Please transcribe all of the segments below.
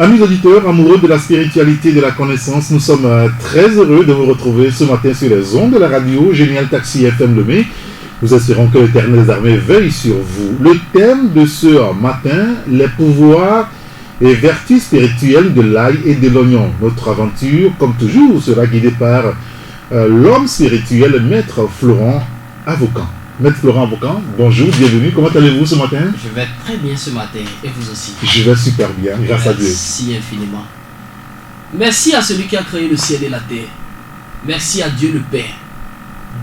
Amis auditeurs, amoureux de la spiritualité et de la connaissance, nous sommes très heureux de vous retrouver ce matin sur les ondes de la radio Génial Taxi FM Lemay. Nous espérons que l'Éternel des armées veille sur vous. Le thème de ce matin, les pouvoirs et vertus spirituelles de l'ail et de l'oignon. Notre aventure, comme toujours, sera guidée par l'homme spirituel, Maître Florent Avocan. Maître Florent Avocan, bonjour, bienvenue. Comment allez-vous ce matin? Je vais très bien ce matin, et vous aussi? Je vais super bien, grâce à Dieu. Merci infiniment. Merci à celui qui a créé le ciel et la terre. Merci à Dieu le Père,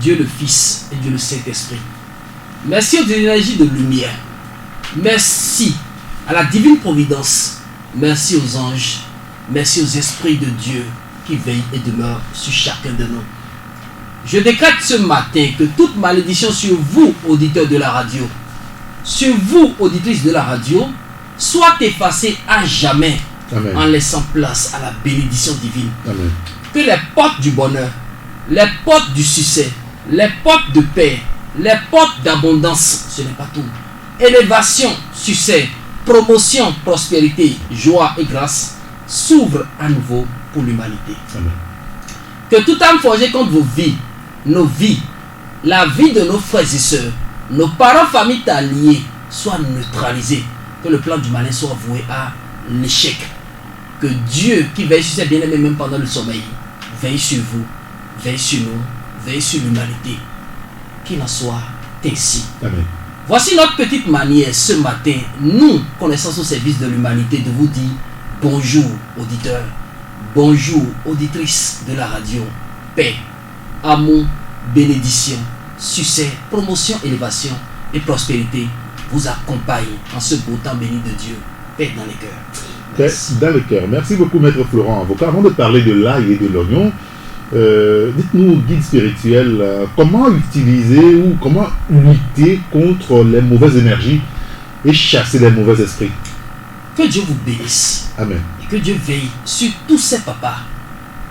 Dieu le Fils et Dieu le Saint-Esprit. Merci aux énergies de lumière. Merci à la divine providence. Merci aux anges. Merci aux esprits de Dieu qui veillent et demeurent sur chacun de nous. Je décrète ce matin que toute malédiction sur vous, auditeurs de la radio, sur vous, auditrices de la radio, soit effacée à jamais. Amen. En laissant place à la bénédiction divine. Amen. Que les portes du bonheur, les portes du succès, les portes de paix, les portes d'abondance, ce n'est pas tout, élévation, succès, promotion, prospérité, joie et grâce s'ouvrent à nouveau pour l'humanité. Amen. Que toute âme forgée contre vos vies, nos vies, la vie de nos frères et sœurs, nos parents, familles alliés soient neutralisés. Que le plan du malin soit voué à l'échec. Que Dieu qui veille sur ses bien-aimés même pendant le sommeil, veille sur vous, veille sur nous, veille sur l'humanité. Qu'il en soit ainsi. Amen. Voici notre petite manière ce matin, nous, connaissons au service de l'humanité, de vous dire bonjour auditeurs, bonjour auditrices de la radio, paix, amour, bénédiction, succès, promotion, élévation et prospérité vous accompagne en ce beau temps béni de Dieu. Paix dans les cœurs. Paix dans les cœurs. Merci beaucoup, Maître Florent Avocat. Avant de parler de l'ail et de l'oignon, dites-nous, guide spirituel, comment utiliser ou comment lutter contre les mauvaises énergies et chasser les mauvais esprits. Que Dieu vous bénisse. Amen. Et que Dieu veille sur tous ces papas,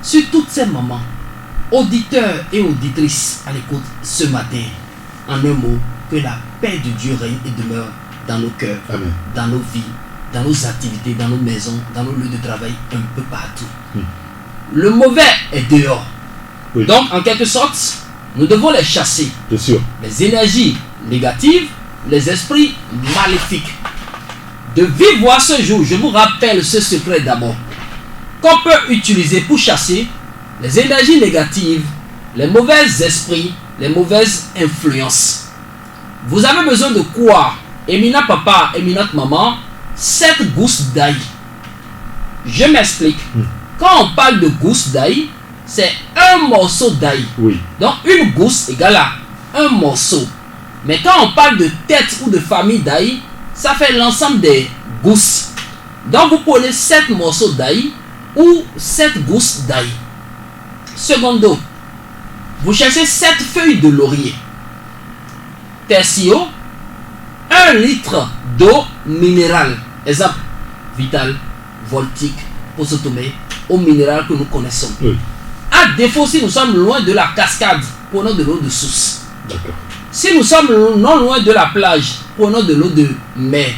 sur toutes ces mamans, auditeurs et auditrices à l'écoute ce matin. En un mot, que la paix de Dieu règne et demeure dans nos cœurs, Amen. Dans nos vies, dans nos activités, dans nos maisons, dans nos lieux de travail, un peu partout. Le mauvais est dehors. Oui. Donc, en quelque sorte, nous devons les chasser. Bien sûr. Les énergies négatives, les esprits maléfiques. De vive voix ce jour, je vous rappelle ce secret d'abord. Qu'on peut utiliser pour chasser les énergies négatives, les mauvais esprits, les mauvaises influences. Vous avez besoin de quoi? Éminent papa, éminente maman, 7 gousses d'ail. Je m'explique. Quand on parle de gousses d'ail, c'est un morceau d'ail. Oui. Donc une gousse égale à un morceau. Mais quand on parle de tête ou de famille d'ail, ça fait l'ensemble des gousses. Donc vous prenez 7 morceaux d'ail ou 7 gousses d'ail. Secondo, vous cherchez 7 feuilles de laurier. Tertio, 1 litre d'eau minérale. Exemple, Vital, Voltique, Posotomé, eau minérale que nous connaissons. Oui. À défaut, si nous sommes loin de la cascade, prenons de l'eau de source. D'accord. Si nous sommes non loin de la plage, prenons de l'eau de mer.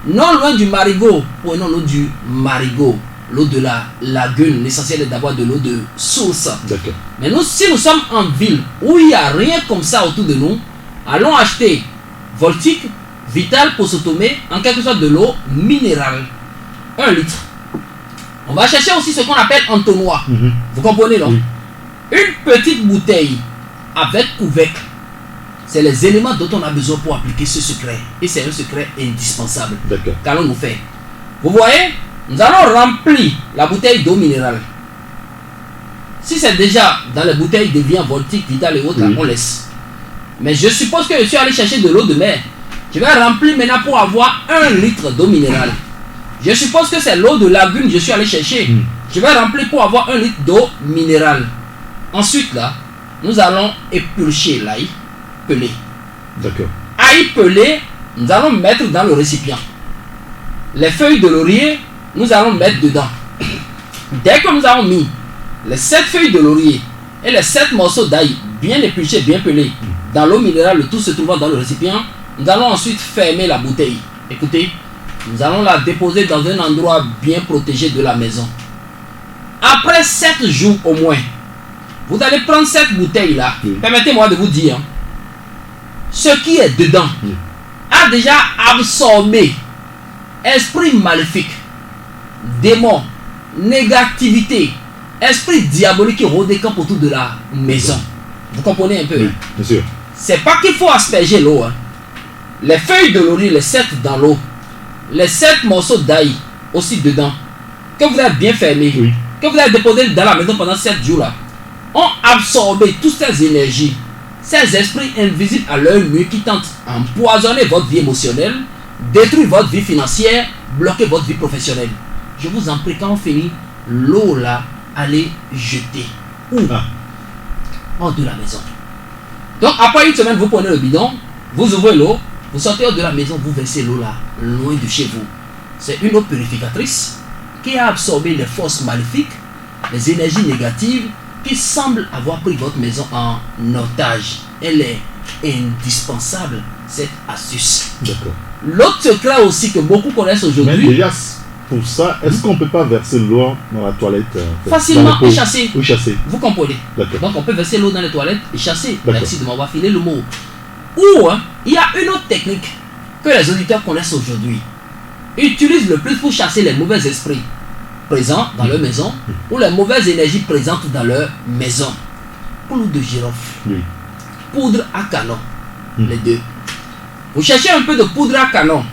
Non loin du marigot, prenons l'eau du marigot. L'eau de la lagune, l'essentiel est d'avoir de l'eau de source. D'accord. Mais nous, si nous sommes en ville où il n'y a rien comme ça autour de nous, allons acheter Voltique, Vital, Posotomé, en quelque sorte de l'eau minérale. 1 litre. On va chercher aussi ce qu'on appelle entonnoir. Vous comprenez, non? Oui. Une petite bouteille avec couvercle. C'est les éléments dont on a besoin pour appliquer ce secret. Et c'est un secret indispensable. D'accord. Qu'allons-nous faire? Vous voyez, nous allons remplir la bouteille d'eau minérale. Si c'est déjà dans les bouteilles de viande Voltique, Vital et autres, Oui. on laisse. Mais je suppose que je suis allé chercher de l'eau de mer. Je vais remplir maintenant pour avoir 1 litre d'eau minérale. Je suppose que c'est l'eau de lagune que je suis allé chercher. Je vais remplir pour avoir 1 litre d'eau minérale. Ensuite, là, nous allons éplucher l'ail pelé. D'accord. Ail pelé, nous allons mettre dans le récipient. Les feuilles de laurier, nous allons mettre dedans. Dès que nous avons mis les 7 feuilles de laurier et les 7 morceaux d'ail bien épluchés, bien pelés, dans l'eau minérale, le tout se trouvant dans le récipient, nous allons ensuite fermer la bouteille. Écoutez, nous allons la déposer dans un endroit bien protégé de la maison. Après 7 jours au moins, vous allez prendre cette bouteille-là. Permettez-moi de vous dire, ce qui est dedans a déjà absorbé esprit maléfique, démon, négativité, esprit diabolique qui rôde des camps autour de la maison. Vous comprenez un peu? Oui, bien sûr. C'est pas qu'il faut asperger l'eau. Les feuilles de laurier, les 7 dans l'eau, les 7 morceaux d'ail aussi dedans, que vous avez bien fermé, que vous avez déposé dans la maison pendant 7 jours là, ont absorbé toutes ces énergies, ces esprits invisibles à l'œil nu qui tentent d'empoisonner votre vie émotionnelle, détruire votre vie financière, bloquer votre vie professionnelle. Je vous en prie, quand on finit, l'eau là, allez jeter. Où? Hors de la maison. Donc après une semaine, vous prenez le bidon, vous ouvrez l'eau, vous sortez hors de la maison, vous versez l'eau là, loin de chez vous. C'est une eau purificatrice qui a absorbé les forces maléfiques, les énergies négatives qui semblent avoir pris votre maison en otage. Elle est indispensable, cette astuce. D'accord. L'autre secret aussi que beaucoup connaissent Mais aujourd'hui, déjà, pour ça, est-ce qu'on ne peut pas verser l'eau dans la toilette facilement échasser. Ou chasser. Vous comprenez? D'accord. Donc on peut verser l'eau dans les toilettes et chasser. D'accord. Merci de m'avoir filé le mot. Ou il y a une autre technique que les auditeurs connaissent aujourd'hui. Utilisent le plus pour chasser les mauvais esprits présents dans leur maison ou les mauvaises énergies présentes dans leur maison. Poudre de girofle, poudre à canon, les deux. Vous cherchez un peu de poudre à canon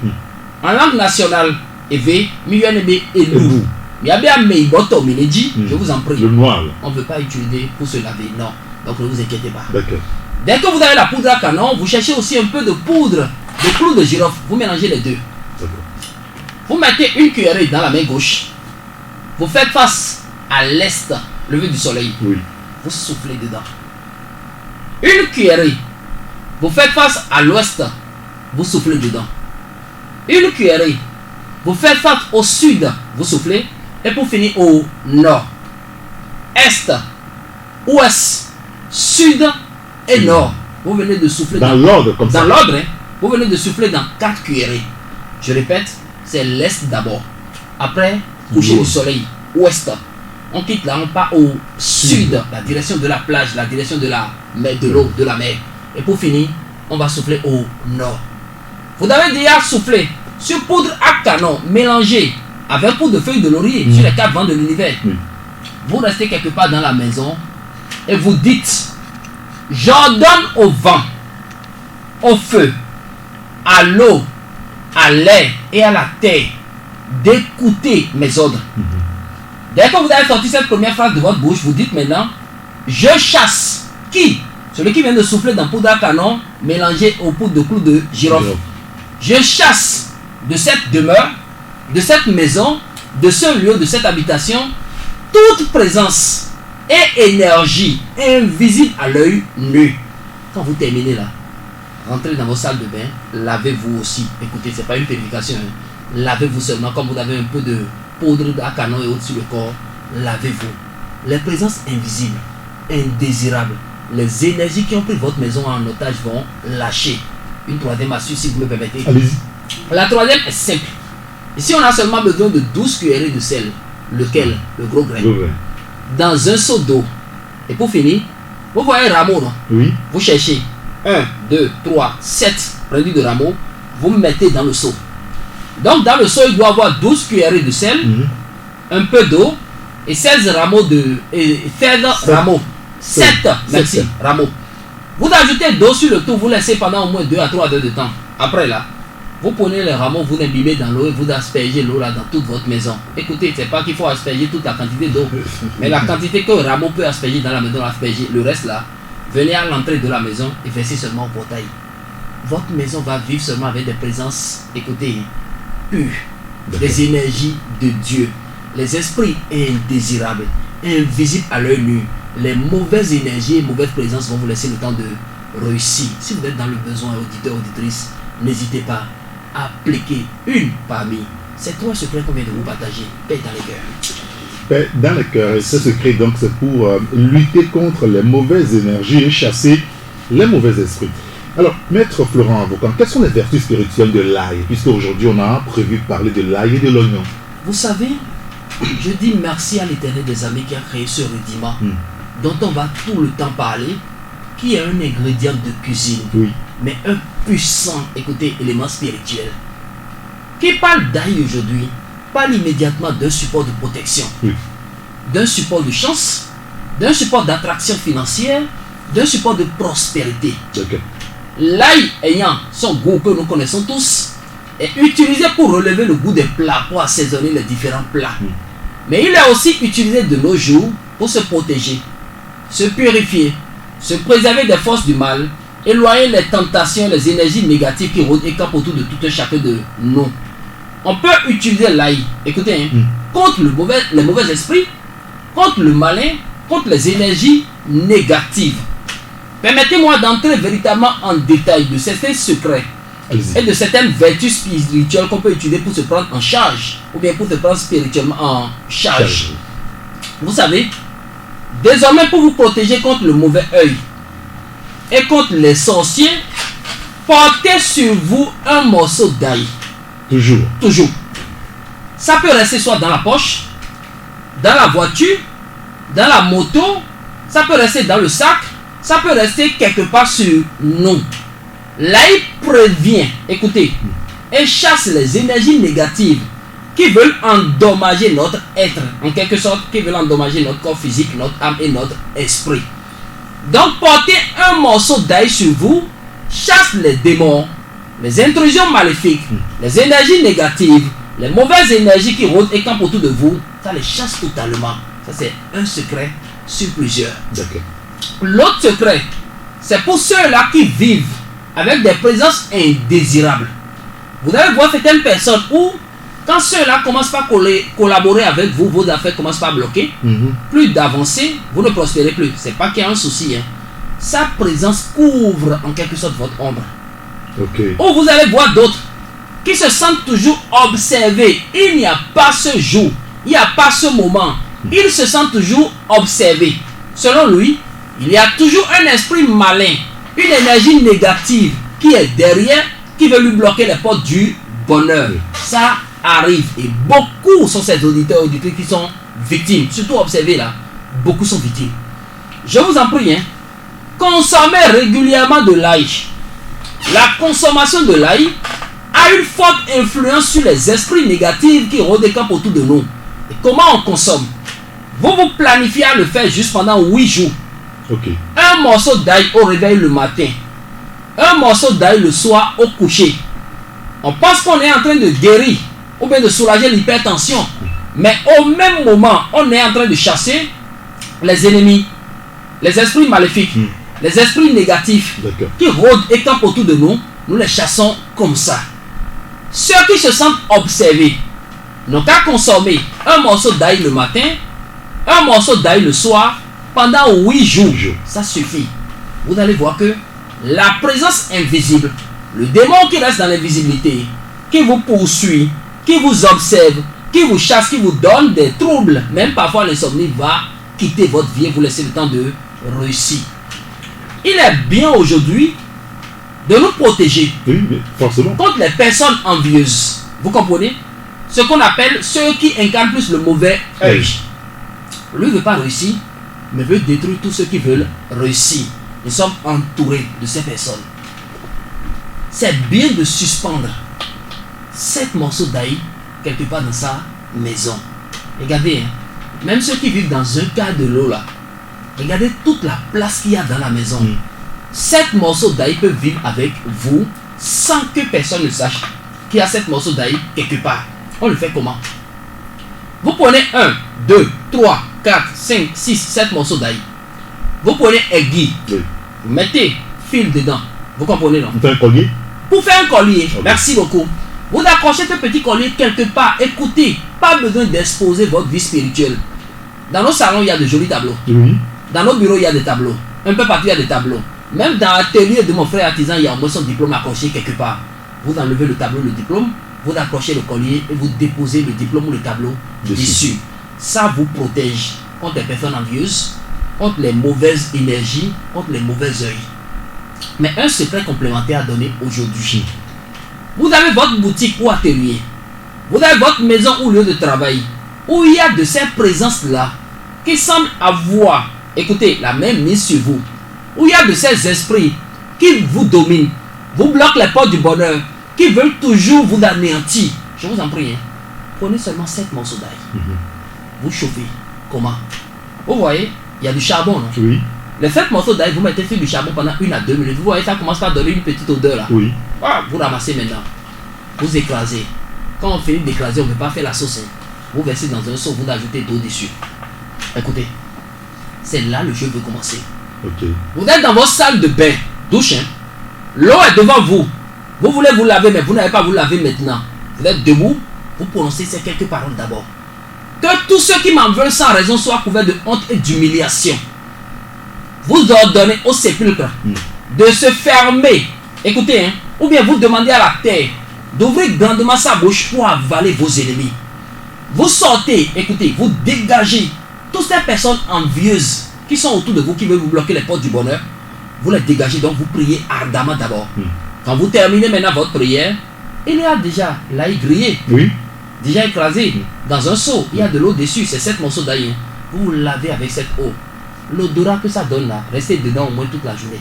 en langue nationale. EV, MIUNB et nous. Je vous en prie. Le noir. Là. On ne veut pas utiliser pour se laver. Non. Donc ne vous inquiétez pas. D'accord. Dès que vous avez la poudre à canon, vous cherchez aussi un peu de poudre de clou de girofle. Vous mélangez les deux. D'accord. Vous mettez une cuillerée dans la main gauche. Vous faites face à l'est, lever du soleil. Oui. Vous soufflez dedans. Une cuillerée. Vous faites face à l'ouest. Vous soufflez dedans. Une cuillerée. Vous faites face au sud. Vous soufflez. Et pour finir au nord. Est. Ouest. Sud et nord. Vous venez de souffler dans l'ordre comme ça. Dans l'ordre, hein, vous venez de souffler dans 4 cuillerées. Je répète, c'est l'est d'abord. Après, coucher du soleil, ouest. On quitte là, on part au sud, la direction de la plage, la direction de la mer, de l'eau, de la mer. Et pour finir, on va souffler au nord. Vous avez déjà soufflé sur poudre à canon mélangée avec poudre de feuilles de laurier sur les 4 vents de l'univers. Vous restez quelque part dans la maison et vous dites: j'ordonne au vent, au feu, à l'eau, à l'air et à la terre d'écouter mes ordres. Dès que vous avez sorti cette première phrase de votre bouche, vous dites maintenant, je chasse. Qui? Celui qui vient de souffler dans poudre à canon, mélangé au poudre de clous de girofle. Je chasse de cette demeure, de cette maison, de ce lieu, de cette habitation, toute présence et énergie invisible à l'œil nu. Quand vous terminez là, rentrez dans vos salles de bain, lavez-vous aussi. Écoutez, c'est pas une purification. Lavez-vous seulement, comme vous avez un peu de poudre à canon et autres sur le corps, lavez-vous. Les présences invisibles, indésirables, les énergies qui ont pris votre maison en otage vont lâcher. Une troisième astuce, si vous me permettez. Allez-y. La troisième est simple. Ici, on a seulement besoin de 12 cuillerées de sel. Lequel? Le gros grain. Dans un seau d'eau. Et pour finir, vous voyez un rameau, non? Oui. Vous cherchez 1, 2, 3, 7 produits de rameau. Vous mettez dans le seau. Donc, dans le seau, il doit y avoir 12 cuillerées de sel, un peu d'eau et 16 rameaux de. 16 rameaux. 7, merci, rameaux. Vous ajoutez d'eau sur le tout, vous laissez pendant au moins 2 à 3 heures de temps. Après là, vous prenez les rameaux, vous l'imbibez dans l'eau et vous aspergez l'eau là dans toute votre maison. Écoutez, c'est pas qu'il faut asperger toute la quantité d'eau, mais la quantité que le rameau peut asperger dans la maison, asperger. Le reste là, venez à l'entrée de la maison et versez seulement au portail. Votre maison va vivre seulement avec des présences, écoutez, pures, des énergies de Dieu, les esprits indésirables, invisibles à l'œil nu. Les mauvaises énergies et mauvaises présences vont vous laisser le temps de réussir. Si vous êtes dans le besoin, auditeur, auditrice, n'hésitez pas à appliquer une parmi ces 3 secrets qu'on vient de vous partager. Paix dans les cœurs. Paix dans les cœurs. Et ce secret, donc, c'est pour lutter contre les mauvaises énergies et chasser les mauvais esprits. Alors, Maître Florent Avocat, quelles sont les vertus spirituelles de l'ail? Puisque aujourd'hui, on a prévu de parler de l'ail et de l'oignon. Vous savez, je dis merci à l'Éternel des armées qui a créé ce rudiment dont on va tout le temps parler, qui est un ingrédient de cuisine, mais un puissant, écoutez, élément spirituel. Qui parle d'ail aujourd'hui, parle immédiatement d'un support de protection, d'un support de chance, d'un support d'attraction financière, d'un support de prospérité. L'ail ayant son goût que nous connaissons tous, est utilisé pour relever le goût des plats, pour assaisonner les différents plats. Mais il est aussi utilisé de nos jours pour se protéger, se purifier, se préserver des forces du mal, éloigner les tentations, les énergies négatives qui rôdent et campent autour de tout un chacun de nous. On peut utiliser l'ail, écoutez, contre les mauvais esprits, contre le malin, contre les énergies négatives. Permettez-moi d'entrer véritablement en détail de certains secrets et de certaines vertus spirituelles qu'on peut utiliser pour se prendre en charge ou bien pour se prendre spirituellement en charge. Vous savez, désormais pour vous protéger contre le mauvais œil et contre les sorciers, portez sur vous un morceau d'ail. Toujours. Ça peut rester soit dans la poche, dans la voiture, dans la moto, ça peut rester dans le sac, ça peut rester quelque part sur nous. L'ail prévient, écoutez, et chasse les énergies négatives qui veulent endommager notre être, en quelque sorte, qui veulent endommager notre corps physique, notre âme et notre esprit. Donc, portez un morceau d'ail sur vous, chasse les démons, les intrusions maléfiques, les énergies négatives, les mauvaises énergies qui rôdent et campent autour de vous, ça les chasse totalement. Ça, c'est un secret sur plusieurs. L'autre secret, c'est pour ceux-là qui vivent avec des présences indésirables. Vous allez voir certaines personnes où, quand ceux-là commencent pas à collaborer avec vous, vos affaires commencent pas à bloquer, plus d'avancer, vous ne prospérez plus. C'est pas qu'il y a un souci. Sa présence couvre en quelque sorte votre ombre. Ou vous allez voir d'autres qui se sentent toujours observés. Il n'y a pas ce jour, il n'y a pas ce moment. Ils se sentent toujours observés. Selon lui, il y a toujours un esprit malin, une énergie négative qui est derrière, qui veut lui bloquer les portes du bonheur. Ça arrive et beaucoup sont ces auditeurs et auditrices qui sont victimes. Surtout observez là, beaucoup sont victimes. Je vous en prie, consommez régulièrement de l'ail. La consommation de l'ail a une forte influence sur les esprits négatifs qui rôdent et campent autour de nous. Et comment on consomme? Vous planifiez à le faire juste pendant 8 jours. Un morceau d'ail au réveil le matin, un morceau d'ail le soir au coucher. On pense qu'on est en train de guérir ou bien de soulager l'hypertension. Mais au même moment, on est en train de chasser les ennemis, les esprits maléfiques, les esprits négatifs qui rôdent et campent autour de nous. Nous les chassons comme ça. Ceux qui se sentent observés n'ont qu'à consommer un morceau d'ail le matin, un morceau d'ail le soir, pendant 8 jours. Ça suffit. Vous allez voir que la présence invisible, le démon qui reste dans l'invisibilité, qui vous poursuit, qui vous observe, qui vous chasse, qui vous donne des troubles, même parfois l'insomnie va quitter votre vie et vous laisser le temps de réussir. Il est bien aujourd'hui de nous protéger contre les personnes envieuses. Vous comprenez? Ce qu'on appelle ceux qui incarnent plus le mauvais œil. Lui ne veut pas réussir, mais veut détruire tous ceux qui veulent réussir. Nous sommes entourés de ces personnes. C'est bien de suspendre 7 morceaux d'ail quelque part dans sa maison. Regardez, même ceux qui vivent dans un cas de l'eau là, regardez toute la place qu'il y a dans la maison. 7 morceaux d'ail peuvent vivre avec vous sans que personne ne sache qu'il y a 7 morceaux d'ail quelque part. On le fait comment? Vous prenez 1, 2, 3, 4, 5, 6, 7 morceaux d'ail. Vous prenez aiguille. Vous mettez fil dedans. Vous comprenez, non? Vous faites un collier? Pour faire un collier. Merci beaucoup. Vous accrochez ce petit collier quelque part. Écoutez, pas besoin d'exposer votre vie spirituelle. Dans nos salons, il y a de jolis tableaux. Dans nos bureaux, il y a des tableaux. Un peu partout, il y a des tableaux. Même dans l'atelier de mon frère artisan, il y a au moins son diplôme accroché quelque part. Vous enlevez le tableau, le diplôme, vous accrochez le collier et vous déposez le diplôme ou le tableau dessus. Ça vous protège contre les personnes envieuses, contre les mauvaises énergies, contre les mauvais œils. Mais un secret complémentaire à donner aujourd'hui. Vous avez votre boutique ou atelier. Vous avez votre maison ou lieu de travail où il y a de ces présences-là qui semblent avoir, écoutez, la même mise sur vous. Où il y a de ces esprits qui vous dominent, vous bloquent les portes du bonheur, qui veulent toujours vous anéantir. Je vous en prie, prenez seulement 7 morceaux d'ail. Vous chauffez. Comment? Vous voyez, il y a du charbon, non? Oui. Les 7 morceaux d'ail, vous mettez sur du charbon pendant 1 à 2 minutes. Vous voyez, ça commence à donner une petite odeur là. Oui. Vous ramassez maintenant. Vous écrasez. Quand on finit d'écraser, on ne peut pas faire la sauce. Vous versez dans un seau, vous ajoutez d'eau dessus. Écoutez, c'est là le jeu veut commencer. Vous êtes dans votre salle de bain, douche. L'eau est devant vous. Vous voulez vous laver, mais vous n'avez pas à vous laver maintenant. Vous êtes debout, vous prononcez ces quelques paroles d'abord. Que tous ceux qui m'en veulent sans raison soient couverts de honte et d'humiliation. Vous ordonnez au sépulcre de se fermer. Écoutez, ou bien vous demandez à la terre d'ouvrir grandement sa bouche pour avaler vos ennemis. Vous sortez, écoutez, vous dégagez toutes ces personnes envieuses qui sont autour de vous, qui veulent vous bloquer les portes du bonheur. Vous les dégagez, donc vous priez ardemment d'abord. Quand vous terminez maintenant votre prière, il y a déjà l'ail grillé, déjà écrasé dans un seau. Il y a de l'eau dessus, c'est 7 morceaux d'ail. Vous lavez avec cette eau. L'odorat que ça donne là, restez dedans au moins toute la journée.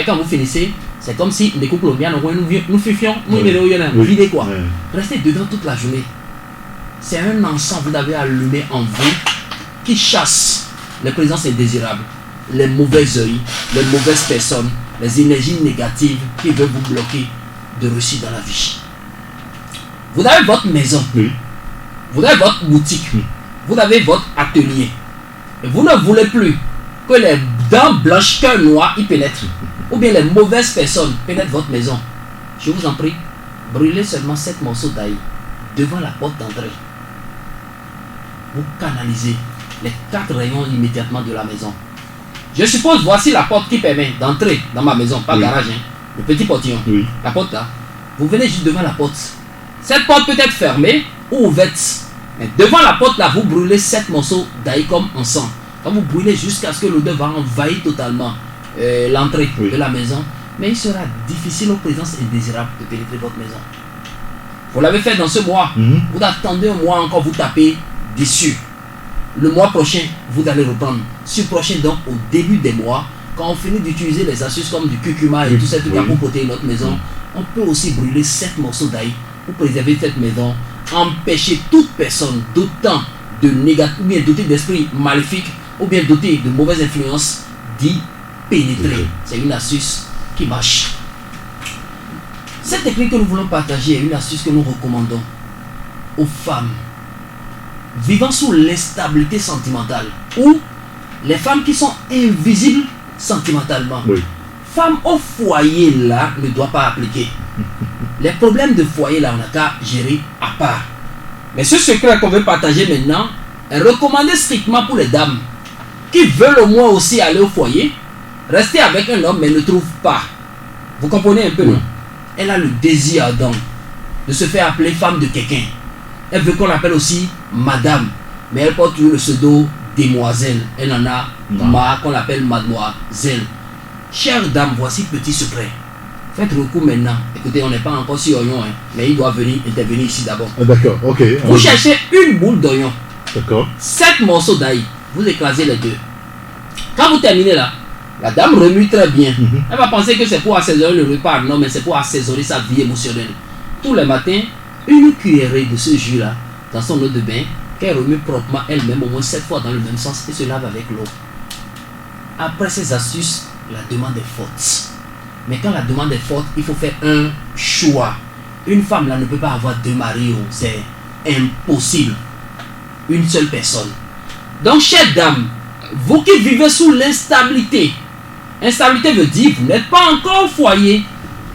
Quand vous finissez, c'est comme si les couples bien nous fifions, nous videz quoi. Restez dedans toute la journée. C'est un encens que vous avez allumé en vous qui chasse les présences indésirables, les mauvais œils, les mauvaises personnes, les énergies négatives qui veulent vous bloquer de réussir dans la vie. Vous avez votre maison, vous avez votre boutique, vous avez votre atelier. Et vous ne voulez plus que les dents blanches, cœur noir y pénètrent, ou bien les mauvaises personnes pénètrent votre maison. Je vous en prie, brûlez seulement 7 morceaux d'ail devant la porte d'entrée. Vous canalisez les 4 rayons immédiatement de la maison. Je suppose, voici la porte qui permet d'entrer dans ma maison, pas garage, le petit portillon. La porte là, vous venez juste devant la porte. Cette porte peut être fermée ou ouverte. Mais devant la porte là, vous brûlez 7 morceaux d'ail comme encens. Quand vous brûlez jusqu'à ce que l'odeur va envahir totalement l'entrée de la maison, mais il sera difficile aux présences indésirables de pénétrer votre maison. Vous l'avez fait dans ce mois, vous attendez un mois encore, vous tapez dessus. Le mois prochain, vous allez reprendre. Ce prochain, donc, au début des mois, quand on finit d'utiliser les astuces comme du curcuma et tout ça pour protéger notre maison, on peut aussi brûler 7 morceaux d'ail pour préserver cette maison, empêcher toute personne dotant de négatif, ou bien dotée d'esprit maléfique, ou bien dotée de mauvaises influences, d'y pénétrer. C'est une astuce qui marche. Cette technique que nous voulons partager est une astuce que nous recommandons aux femmes vivant sous l'instabilité sentimentale, ou les femmes qui sont invisibles sentimentalement. Oui. Femme au foyer là ne doit pas appliquer. Les problèmes de foyer là, on n'a qu'à gérer à part. Mais ce secret qu'on veut partager maintenant est recommandé strictement pour les dames qui veulent au moins aussi aller au foyer, rester avec un homme mais ne trouvent pas. Vous comprenez un peu, non? Elle a le désir ardent de se faire appeler femme de quelqu'un. Elle veut qu'on l'appelle aussi madame, mais elle porte toujours le pseudo demoiselle. Elle en a marre qu'on l'appelle mademoiselle. Chère dame, voici petit secret. Faites recours maintenant. Écoutez, on n'est pas encore sur oignon, hein, mais il doit venir intervenir ici d'abord. D'accord, ok. Vous cherchez une boule d'oignon. D'accord. 7 morceaux d'ail. Vous écrasez les deux. Quand vous terminez là, la dame remue très bien. Elle va penser que c'est pour assaisonner le repas. Non, mais c'est pour assaisonner sa vie émotionnelle. Tous les matins, une cuillerée de ce jus-là dans son eau de bain, qu'elle remue proprement elle-même au moins 7 fois dans le même sens et se lave avec l'eau. Après ces astuces, la demande est forte. Mais quand la demande est forte, il faut faire un choix. Une femme là ne peut pas avoir deux maris. C'est impossible. Une seule personne. Donc, chère dame, vous qui vivez sous l'instabilité, instabilité veut dire que vous n'êtes pas encore au foyer,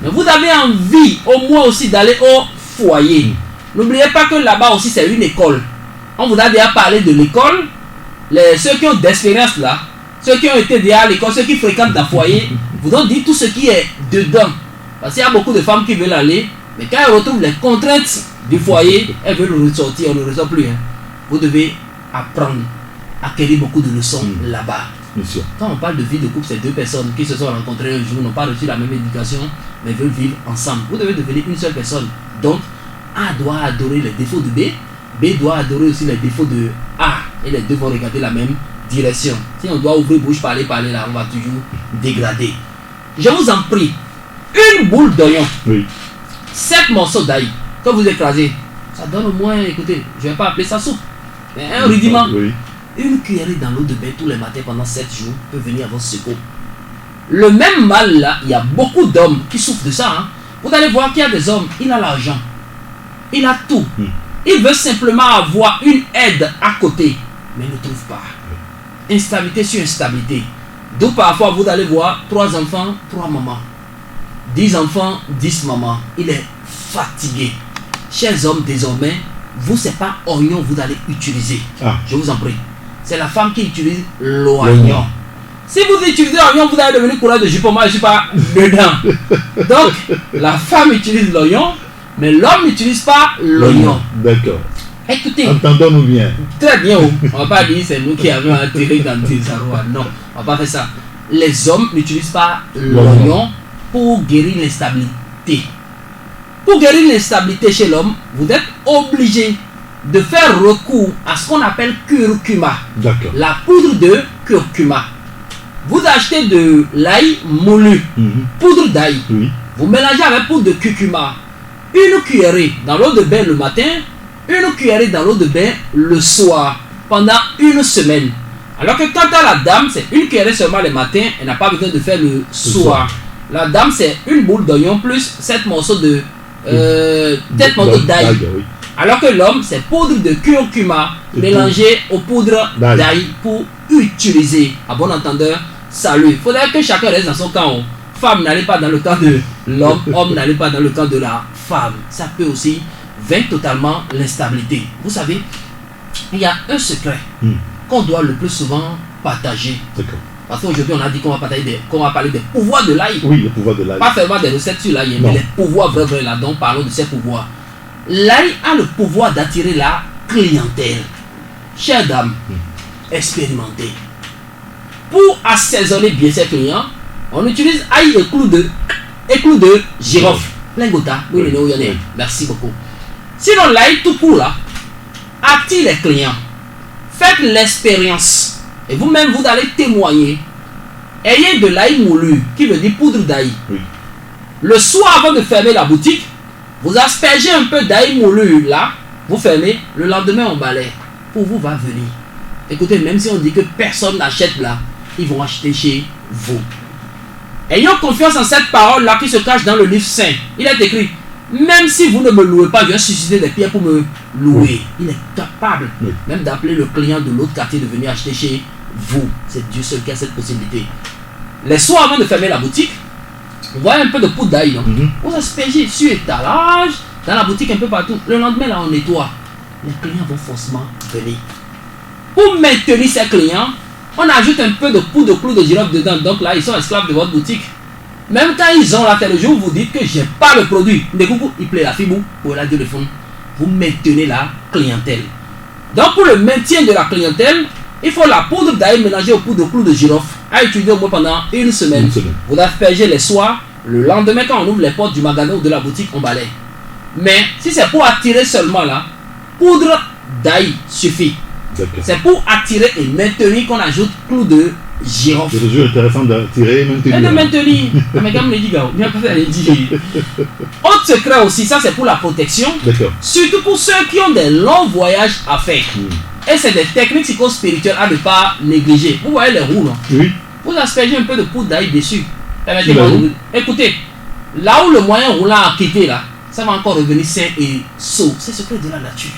mais vous avez envie au moins aussi d'aller au foyer. N'oubliez pas que là-bas aussi c'est une école. On vous a déjà parlé de l'école. Ceux qui ont d'expérience là, ceux qui ont été déjà à l'école, ceux qui fréquentent un foyer, vous ont dit tout ce qui est dedans. Parce qu'il y a beaucoup de femmes qui veulent aller, mais quand elles retrouvent les contraintes du foyer, elles veulent ressortir, on ne ressort plus. Vous devez apprendre, acquérir beaucoup de leçons là-bas. Monsieur. Quand on parle de vie de couple, c'est deux personnes qui se sont rencontrées un jour, n'ont pas reçu la même éducation, mais veulent vivre ensemble. Vous devez devenir une seule personne. Donc, A doit adorer les défauts de B, B doit adorer aussi les défauts de A. Et les deux vont regarder la même direction. Si on doit ouvrir bouche, parler là, on va toujours dégrader. Je vous en prie, une boule d'oignon, 7 morceaux d'ail que vous écrasez, ça donne au moins, écoutez, je ne vais pas appeler ça soupe, mais un rudiment. Une cuillerée dans l'eau de bain tous les matins pendant 7 jours peut venir à votre secours. Le même mal là, il y a beaucoup d'hommes qui souffrent de ça. Vous allez voir qu'il y a des hommes, il a l'argent, il a tout. Il veut simplement avoir une aide à côté, mais ne trouve pas. Instabilité sur instabilité. D'où parfois vous allez voir 3 enfants, 3 mamans. 10 enfants, 10 mamans. Il est fatigué. Chers hommes, désormais, vous, c'est pas oignon vous allez utiliser. Je vous en prie. C'est la femme qui utilise l'oignon. Si vous utilisez l'oignon, vous allez devenir courant de jupon. Moi, je ne suis pas dedans. Donc, la femme utilise l'oignon, mais l'homme n'utilise pas l'oignon. D'accord. Écoutez. Entendons-nous bien. Très bien. On ne va pas dire c'est nous qui avons attiré dans des arrois. Non, on ne va pas faire ça. Les hommes n'utilisent pas l'oignon pour guérir l'instabilité. Pour guérir l'instabilité chez l'homme, vous êtes obligé de faire recours à ce qu'on appelle curcuma. D'accord. La poudre de curcuma. Vous achetez de l'ail moulu, poudre d'ail. Vous mélangez avec poudre de curcuma. Une cuillerée dans l'eau de bain le matin, une cuillerée dans l'eau de bain le soir, pendant 1 semaine. Alors que quant à la dame, c'est une cuillerée seulement le matin, elle n'a pas besoin de faire le soir. La dame, c'est une boule d'oignon plus 7 morceaux de d'ail. Alors que l'homme, c'est poudre de curcuma mélangée aux poudres d'ail pour utiliser. À bon entendeur, salut. Il faudrait que chacun reste dans son camp. Femme n'allez pas dans le camp de l'homme, homme n'allez pas dans le camp de la femme. Ça peut aussi vaincre totalement l'instabilité. Vous savez, il y a un secret qu'on doit le plus souvent partager. D'accord. Parce qu'aujourd'hui, on a dit qu'on va parler des pouvoirs de l'ail. Oui, le pouvoir de l'ail. Pas seulement des recettes sur l'ail, mais les pouvoirs vrais là. Donc, parlons de ces pouvoirs. L'ail a le pouvoir d'attirer la clientèle. Chère dame, expérimentez. Pour assaisonner bien ses clients, on utilise ail et clou de girofle. Lingota, merci beaucoup. Sinon, l'ail tout court là, attire les clients. Faites l'expérience. Et vous-même, vous allez témoigner. Ayez de l'ail moulu, qui veut dire poudre d'ail. Le soir, avant de fermer la boutique, vous aspergez un peu d'ail moulu là, vous fermez, le lendemain on balaye. Pour vous va venir. Écoutez, même si on dit que personne n'achète là, ils vont acheter chez vous. Ayons confiance en cette parole là qui se cache dans le livre saint. Il est écrit, Même si vous ne me louez pas, je vais susciter des pierres pour me louer. Il est capable même d'appeler le client de l'autre quartier de venir acheter chez vous. C'est Dieu seul qui a cette possibilité. Les soirs avant de fermer la boutique, vous voyez un peu de poudre d'ail, non? Vous aspergez sur étalage, dans la boutique un peu partout. Le lendemain, là, on nettoie. Les clients vont forcément venir. Pour maintenir ces clients, on ajoute un peu de poudre de clou de girofle dedans. Donc là, ils sont esclaves de votre boutique. Même quand ils ont la le jour où vous dites que j'ai pas le produit, il plaît la fibre pour la téléphone. Vous maintenez la clientèle. Donc pour le maintien de la clientèle, il faut la poudre d'ail mélangée au poudre de clou de girofle à utiliser au moins pendant une semaine. Vous aspergez les soirs. Le lendemain, quand on ouvre les portes du magasin ou de la boutique, on balaye. Mais si c'est pour attirer seulement là, poudre d'ail suffit. C'est pour attirer et maintenir qu'on ajoute clou de girofle. C'est toujours intéressant d'attirer et maintenir. Et de maintenir. Mais comme les dit, bien pas les dit. Autre secret aussi, ça c'est pour la protection. Surtout pour ceux qui ont des longs voyages à faire. Et c'est des techniques psychospirituelles à ne pas négliger. Vous voyez les roues, non? Oui. Vous aspergez un peu de poudre d'ail dessus. Permettez-moi de vous... Écoutez, là où le moyen roulant a quitté là, ça va encore revenir sain et saut. C'est ce secret de la nature.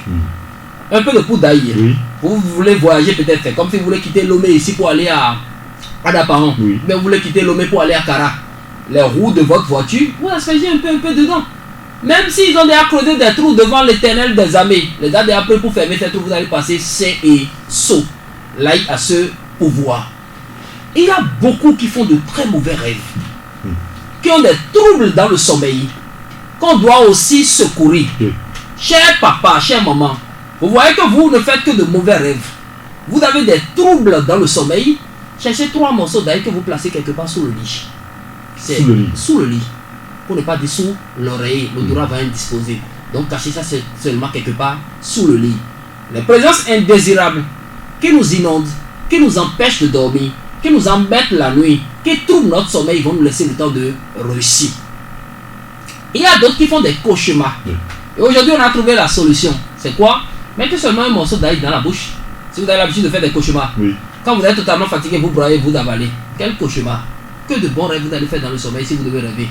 Un peu de poudre d'ail. Oui. Vous voulez voyager peut-être, c'est comme si vous voulez quitter Lomé ici pour aller à Daparan. Oui. Mais vous voulez quitter Lomé pour aller à Kara. Les roues de votre voiture, vous aspergez un peu dedans. Même s'ils ont déjà creusé des trous devant l'éternel des armées, les gars déjà prêts pour fermer ces trous, vous allez passer sain et saut. Là, il a ce pouvoir. Il y a beaucoup qui font de très mauvais rêves, qui ont des troubles dans le sommeil, qu'on doit aussi secourir. Cher papa, chère maman, vous voyez que vous ne faites que de mauvais rêves. Vous avez des troubles dans le sommeil. Cherchez 3 morceaux d'ail que vous placez quelque part sous le lit. Sous le lit. Pour ne pas dire sous l'oreiller. L'odorat va indisposer. Donc cachez ça seulement quelque part sous le lit. Les présences indésirables qui nous inondent, qui nous empêchent de dormir, qui nous embêtent la nuit, qui troublent notre sommeil, vont nous laisser le temps de réussir. Il y a d'autres qui font des cauchemars. Et aujourd'hui, on a trouvé la solution. C'est quoi? Mettez seulement un morceau d'ail dans la bouche. Si vous avez l'habitude de faire des cauchemars. Quand vous êtes totalement fatigué, vous broyez, vous avalez. Quel cauchemar? Que de bons rêves vous allez faire dans le sommeil si vous devez rêver.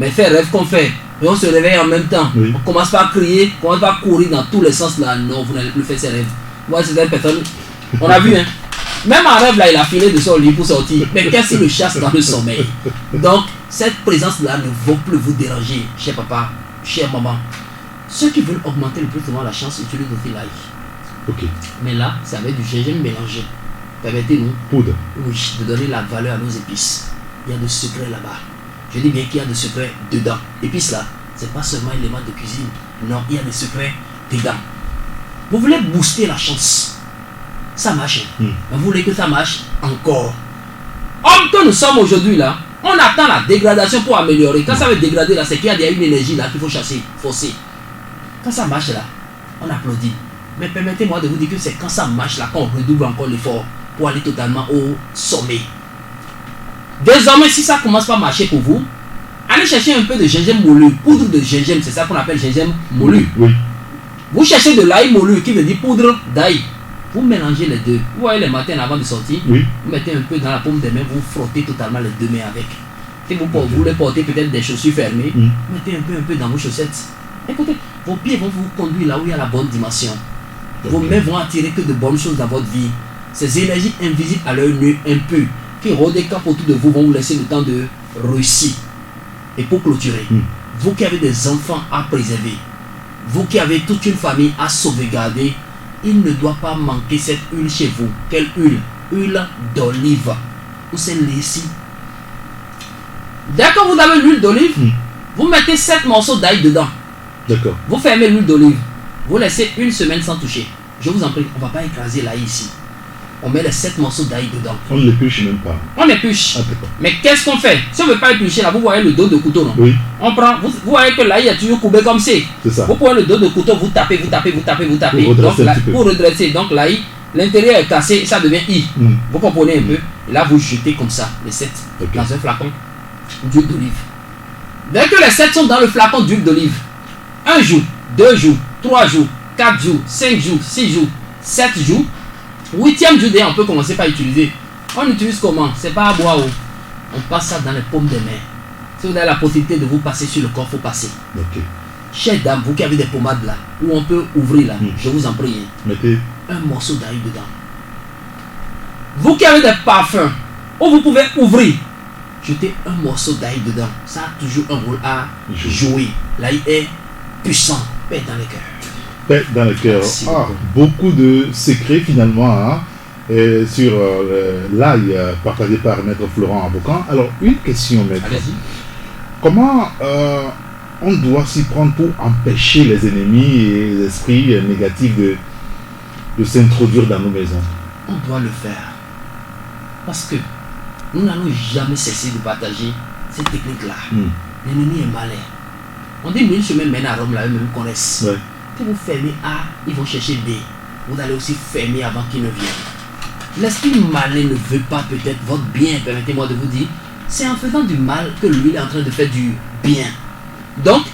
Mais faire rêve qu'on fait, et on se réveille en même temps. On commence pas à crier, on commence pas à courir dans tous les sens là. Non, vous n'allez plus faire ces rêves. Moi, c'est une personne. On a vu, hein. Même en rêve là, il a filé de son lit pour sortir. Mais qu'est-ce qu'il le chasse dans le sommeil? Donc, cette présence-là ne va plus vous déranger, cher papa, chère maman. Ceux qui veulent augmenter le plus souvent la chance utilisent aussi l'ail. Mais là, c'est avec du gingembre mélangé. Permettez-nous, oui, de donner la valeur à nos épices. Il y a de secrets là-bas. Je dis bien qu'il y a de secrets dedans. Épices là, c'est pas seulement un élément de cuisine. Non, il y a des secrets dedans. Vous voulez booster la chance. Ça marche. Mais vous voulez que ça marche encore. Homme que nous sommes aujourd'hui là, on attend la dégradation pour améliorer. Quand ça veut dégrader là, c'est qu'il y a déjà une énergie là qu'il faut chasser, forcer. Quand ça marche là, on applaudit. Mais permettez-moi de vous dire que c'est quand ça marche là qu'on redouble encore l'effort pour aller totalement au sommet. Désormais, si ça commence pas à marcher pour vous, allez chercher un peu de gingembre moulu, poudre de gingembre, c'est ça qu'on appelle gingembre moulu. Vous cherchez de l'ail moulu qui veut dire poudre d'ail. Vous mélangez les deux. Vous voyez les matins avant de sortir, vous mettez un peu dans la paume des mains, vous frottez totalement les deux mains avec. Si vous voulez porter peut-être des chaussures fermées, mettez un peu dans vos chaussettes. Écoutez, vos pieds vont vous conduire là où il y a la bonne dimension. Vos mains vont attirer que de bonnes choses dans votre vie. Ces énergies invisibles à l'œil nu impur qui rôdent autour de vous vont vous laisser le temps de réussir. Et pour clôturer, vous qui avez des enfants à préserver, vous qui avez toute une famille à sauvegarder, il ne doit pas manquer cette huile chez vous. Quelle huile? Huile d'olive. Ou celle-là ici. Dès que vous avez l'huile d'olive, vous mettez 7 morceaux d'ail dedans. D'accord. Vous fermez l'huile d'olive. Vous laissez une semaine sans toucher. Je vous en prie, on ne va pas écraser l'ail ici. On met les 7 morceaux d'ail dedans. On ne l'épluche même pas. On épluche. Mais qu'est-ce qu'on fait? Si on ne veut pas éplucher là, vous voyez le dos de couteau, non? Oui. On prend, vous voyez que l'ail est toujours courbé comme c'est. C'est ça. Vous prenez le dos de couteau, vous tapez. Pour redresser. Donc l'ail, l'intérieur est cassé et ça devient I. Vous comprenez un peu? Et là, vous jetez comme ça, les 7, dans un flacon d'huile d'olive. Dès que les 7 sont dans le flacon d'huile d'olive, 1 jour, 2 jours, 3 jours, 4 jours, 5 jours, 6 jours, 7 jours, 8e jour déjà, on peut commencer par utiliser. On utilise comment? C'est pas à boire. On passe ça dans les paumes des mains. Si vous avez la possibilité de vous passer sur le corps, il faut passer. Ok. Chère dame, vous qui avez des pommades là, où on peut ouvrir là, je vous en prie, hein, Mettez. un morceau d'ail dedans. Vous qui avez des parfums, où vous pouvez ouvrir, jetez un morceau d'ail dedans. Ça a toujours un rôle à jouer. L'ail est puissant, paix dans les cœurs. Paix dans le cœur. Merci Ah, beaucoup. beaucoup de secrets finalement hein, sur l'ail partagé par Maître Florent Avocat. Alors, une question, Maître. Allez-y. Comment on doit s'y prendre pour empêcher les ennemis et les esprits négatifs de s'introduire dans nos maisons? On doit le faire. Parce que nous n'allons jamais cesser de partager cette technique-là. L'ennemi est malin. On dit 1000 chemins mènent à Rome, là, eux-mêmes connaissent. Ouais. Si vous fermez A, ils vont chercher B. Vous allez aussi fermer avant qu'ils ne viennent. L'esprit malin ne veut pas peut-être votre bien, permettez-moi de vous dire. C'est en faisant du mal que lui il est en train de faire du bien. Donc,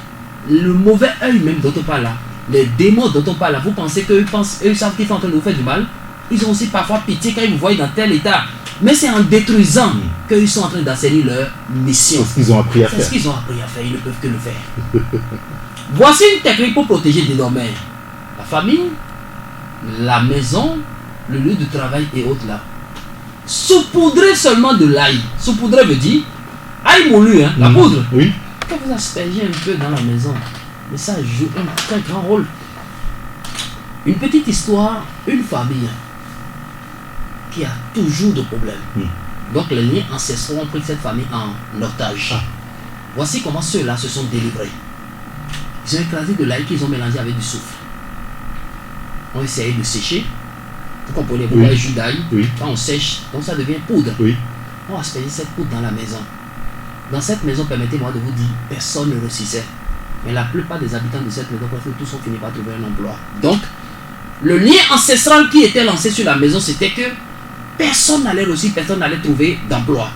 le mauvais œil même dont on parle là, les démons dont on parle là, vous pensez qu'eux savent qu'ils sont en train de vous faire du mal. Ils ont aussi parfois pitié quand ils vous voient dans tel état. Mais c'est en détruisant qu'ils sont en train d'assainir leur mission. C'est ce qu'ils ont appris à C'est faire. ce qu'ils ont appris à faire, ils ne peuvent que le faire. Voici une technique pour protéger désormais la famille, la maison, le lieu de travail et autres là. Saupoudrer seulement de l'ail. Saupoudrer veut dire ail moulu, hein, la poudre. Oui. Quand vous aspergez un peu dans la maison, mais ça joue un très grand rôle. Une petite histoire, une famille qui a toujours de problèmes. Donc les liens ancestraux ont pris cette famille en otage. Voici comment ceux-là se sont délivrés. Ils ont écrasé de l'ail qu'ils ont mélangé avec du soufre. On essayé de sécher. Vous comprenez, vous voyez jus d'ail. Quand on sèche, donc ça devient poudre. On a aspergé cette poudre dans la maison. Dans cette maison, permettez-moi de vous dire, personne ne réussissait. Mais la plupart des habitants de cette maison, presque tous ont fini par trouver un emploi. Donc, le lien ancestral qui était lancé sur la maison, c'était que personne n'allait réussir, personne n'allait trouver d'emploi.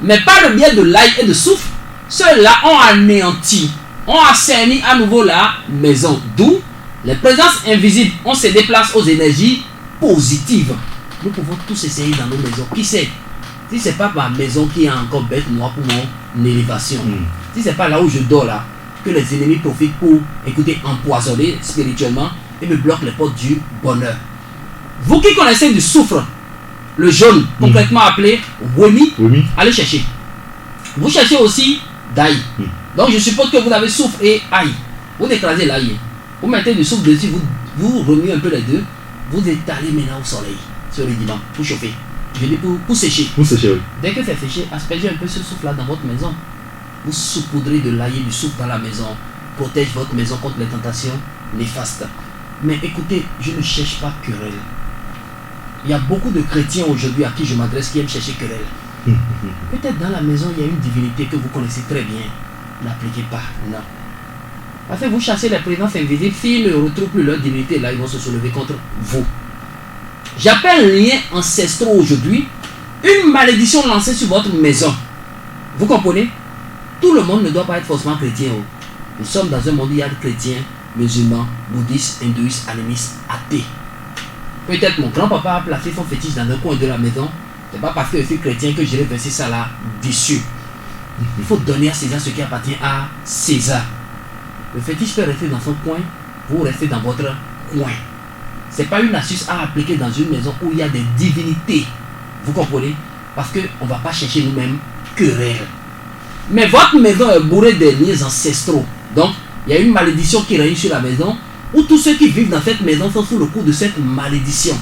Mais par le biais de l'ail et de soufre, ceux-là ont anéanti, ont assaini à nouveau la maison. D'où les présences invisibles, on se déplace aux énergies positives. Nous pouvons tous essayer dans nos maisons. Qui sait? Si ce n'est pas ma maison qui est encore bête noire pour mon élévation, si ce n'est pas là où je dors là, que les ennemis profitent pour, écoutez, empoisonner spirituellement et me bloquent les portes du bonheur. Vous qui connaissez du soufre, le jaune, concrètement appelé wemi, allez chercher. Vous cherchez aussi d'ail. Donc je suppose que vous avez soufre et ail. Vous écrasez l'ail. Vous mettez du soufre dessus, vous remuez un peu les deux. Vous étalez maintenant au soleil, sur le dimanche, pour chauffer. Je dis pour sécher. Pour sécher, oui. Dès que c'est séché, aspergez un peu ce souffle là dans votre maison. Vous saupoudrez de l'ail et du soufre dans la maison. Protège votre maison contre les tentations néfastes. Mais écoutez, je ne cherche pas querelle. Il y a beaucoup de chrétiens aujourd'hui à qui je m'adresse qui aiment chercher querelle. Peut-être dans la maison, il y a une divinité que vous connaissez très bien. N'appliquez pas, non. Parce que vous chassez les présences invisibles, s'ils ne retrouvent plus leur divinité, là, ils vont se soulever contre vous. J'appelle liens ancestraux aujourd'hui une malédiction lancée sur votre maison. Vous comprenez? Tout le monde ne doit pas être forcément chrétien. Nous sommes dans un monde où il y a des chrétiens, musulmans, bouddhistes, hindouistes, animistes, athées. Peut-être mon grand-papa a placé son fétiche dans un coin de la maison. C'est pas parce que je suis chrétien que j'irai verser ça là dessus. Il faut donner à César ce qui appartient à César. Le fétiche peut rester dans son coin, vous restez dans votre coin. Ce n'est pas une astuce à appliquer dans une maison où il y a des divinités. Vous comprenez? Parce qu'on ne va pas chercher nous-mêmes querelle. Mais votre maison est bourrée de liens ancestraux. Donc, il y a une malédiction qui règne sur la maison où tous ceux qui vivent dans cette maison sont sous le coup de cette malédiction.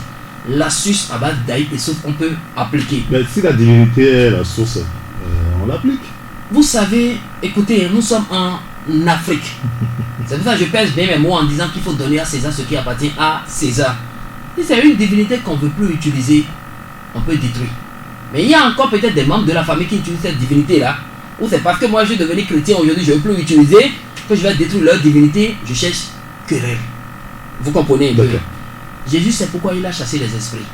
L'astuce à base d'ail et soufre, on peut appliquer. Mais si la divinité est la source, on l'applique. Vous savez, écoutez, nous sommes en Afrique. C'est pour ça que je pèse bien mes mots en disant qu'il faut donner à César ce qui appartient à César. Si c'est une divinité qu'on ne veut plus utiliser, on peut détruire. Mais il y a encore peut-être des membres de la famille qui utilisent cette divinité-là. Ou c'est parce que moi je suis devenu chrétien aujourd'hui, je ne veux plus l'utiliser, que je vais détruire leur divinité, je cherche querelle. Vous comprenez un peu? Jésus sait pourquoi il a chassé les esprits.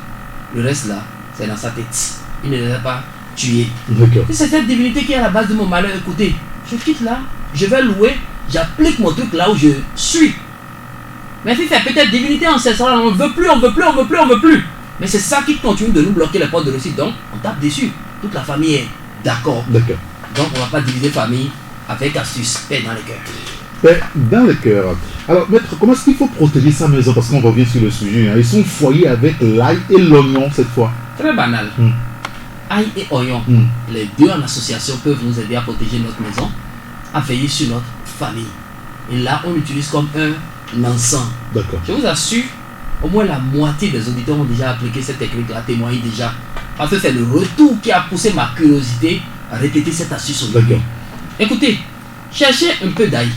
Le reste là, c'est dans sa tête. Il ne les a pas tués. Si c'est cette divinité qui est à la base de mon malheur, écoutez, je quitte là, je vais louer, j'applique mon truc là où je suis. Mais si c'est peut-être divinité ancestrale, on ne veut plus, on ne veut plus, on ne veut plus, on ne veut plus. Mais c'est ça qui continue de nous bloquer les portes de réussite. Donc, on tape dessus. Toute la famille est d'accord. Donc on ne va pas diviser famille avec astuce. Paix dans le cœur. Paix dans le cœur. Alors, maître, comment est-ce qu'il faut protéger sa maison? Parce qu'on revient sur le sujet. Hein. Ils sont foyés avec l'ail et l'oignon cette fois. Très banal. Ail et oignon, les deux en association peuvent nous aider à protéger notre maison, à veiller sur notre famille. Et là, on l'utilise comme un encens. D'accord. Je vous assure, au moins la moitié des auditeurs ont déjà appliqué cette technique-là, témoignent déjà. Parce que c'est le retour qui a poussé ma curiosité à répéter cette astuce aujourd'hui. Écoutez, cherchez un peu d'ail.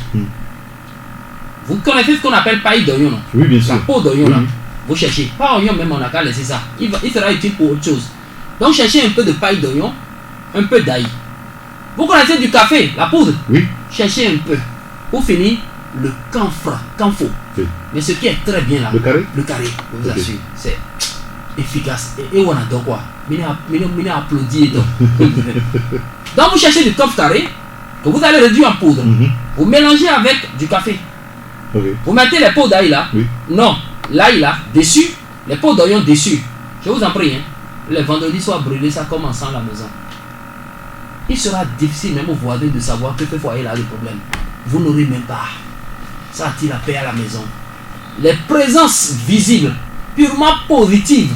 Vous connaissez ce qu'on appelle paille d'oignon, non? Oui, bien sûr. La peau d'oignon, là. Oui. Vous cherchez. Pas oignon même, on n'a qu'à laisser ça. Il sera utile pour autre chose. Donc cherchez un peu de paille d'oignon, un peu d'ail. Vous connaissez du café, la poudre? Oui. Cherchez un peu. Pour finir, le camphre. Oui. Mais ce qui est très bien là, Le carré? le carré, je vous Ok. assure, c'est efficace. Et on adore quoi? Mine applaudit. Donc vous cherchez du camphre carré que vous allez réduire en poudre. Vous mélangez avec du café. Ok. Vous mettez les pots d'ail là. Oui. Non, l'ail là, dessus, les pots d'oignon dessus. Je vous en prie, hein. Les vendredis soient brûlés, ça commence à la maison. Il sera difficile même aux voisins de savoir que ce foyer là a des problèmes. Vous n'aurez même pas. Ça attire la paix à la maison. Les présences visibles, purement positives,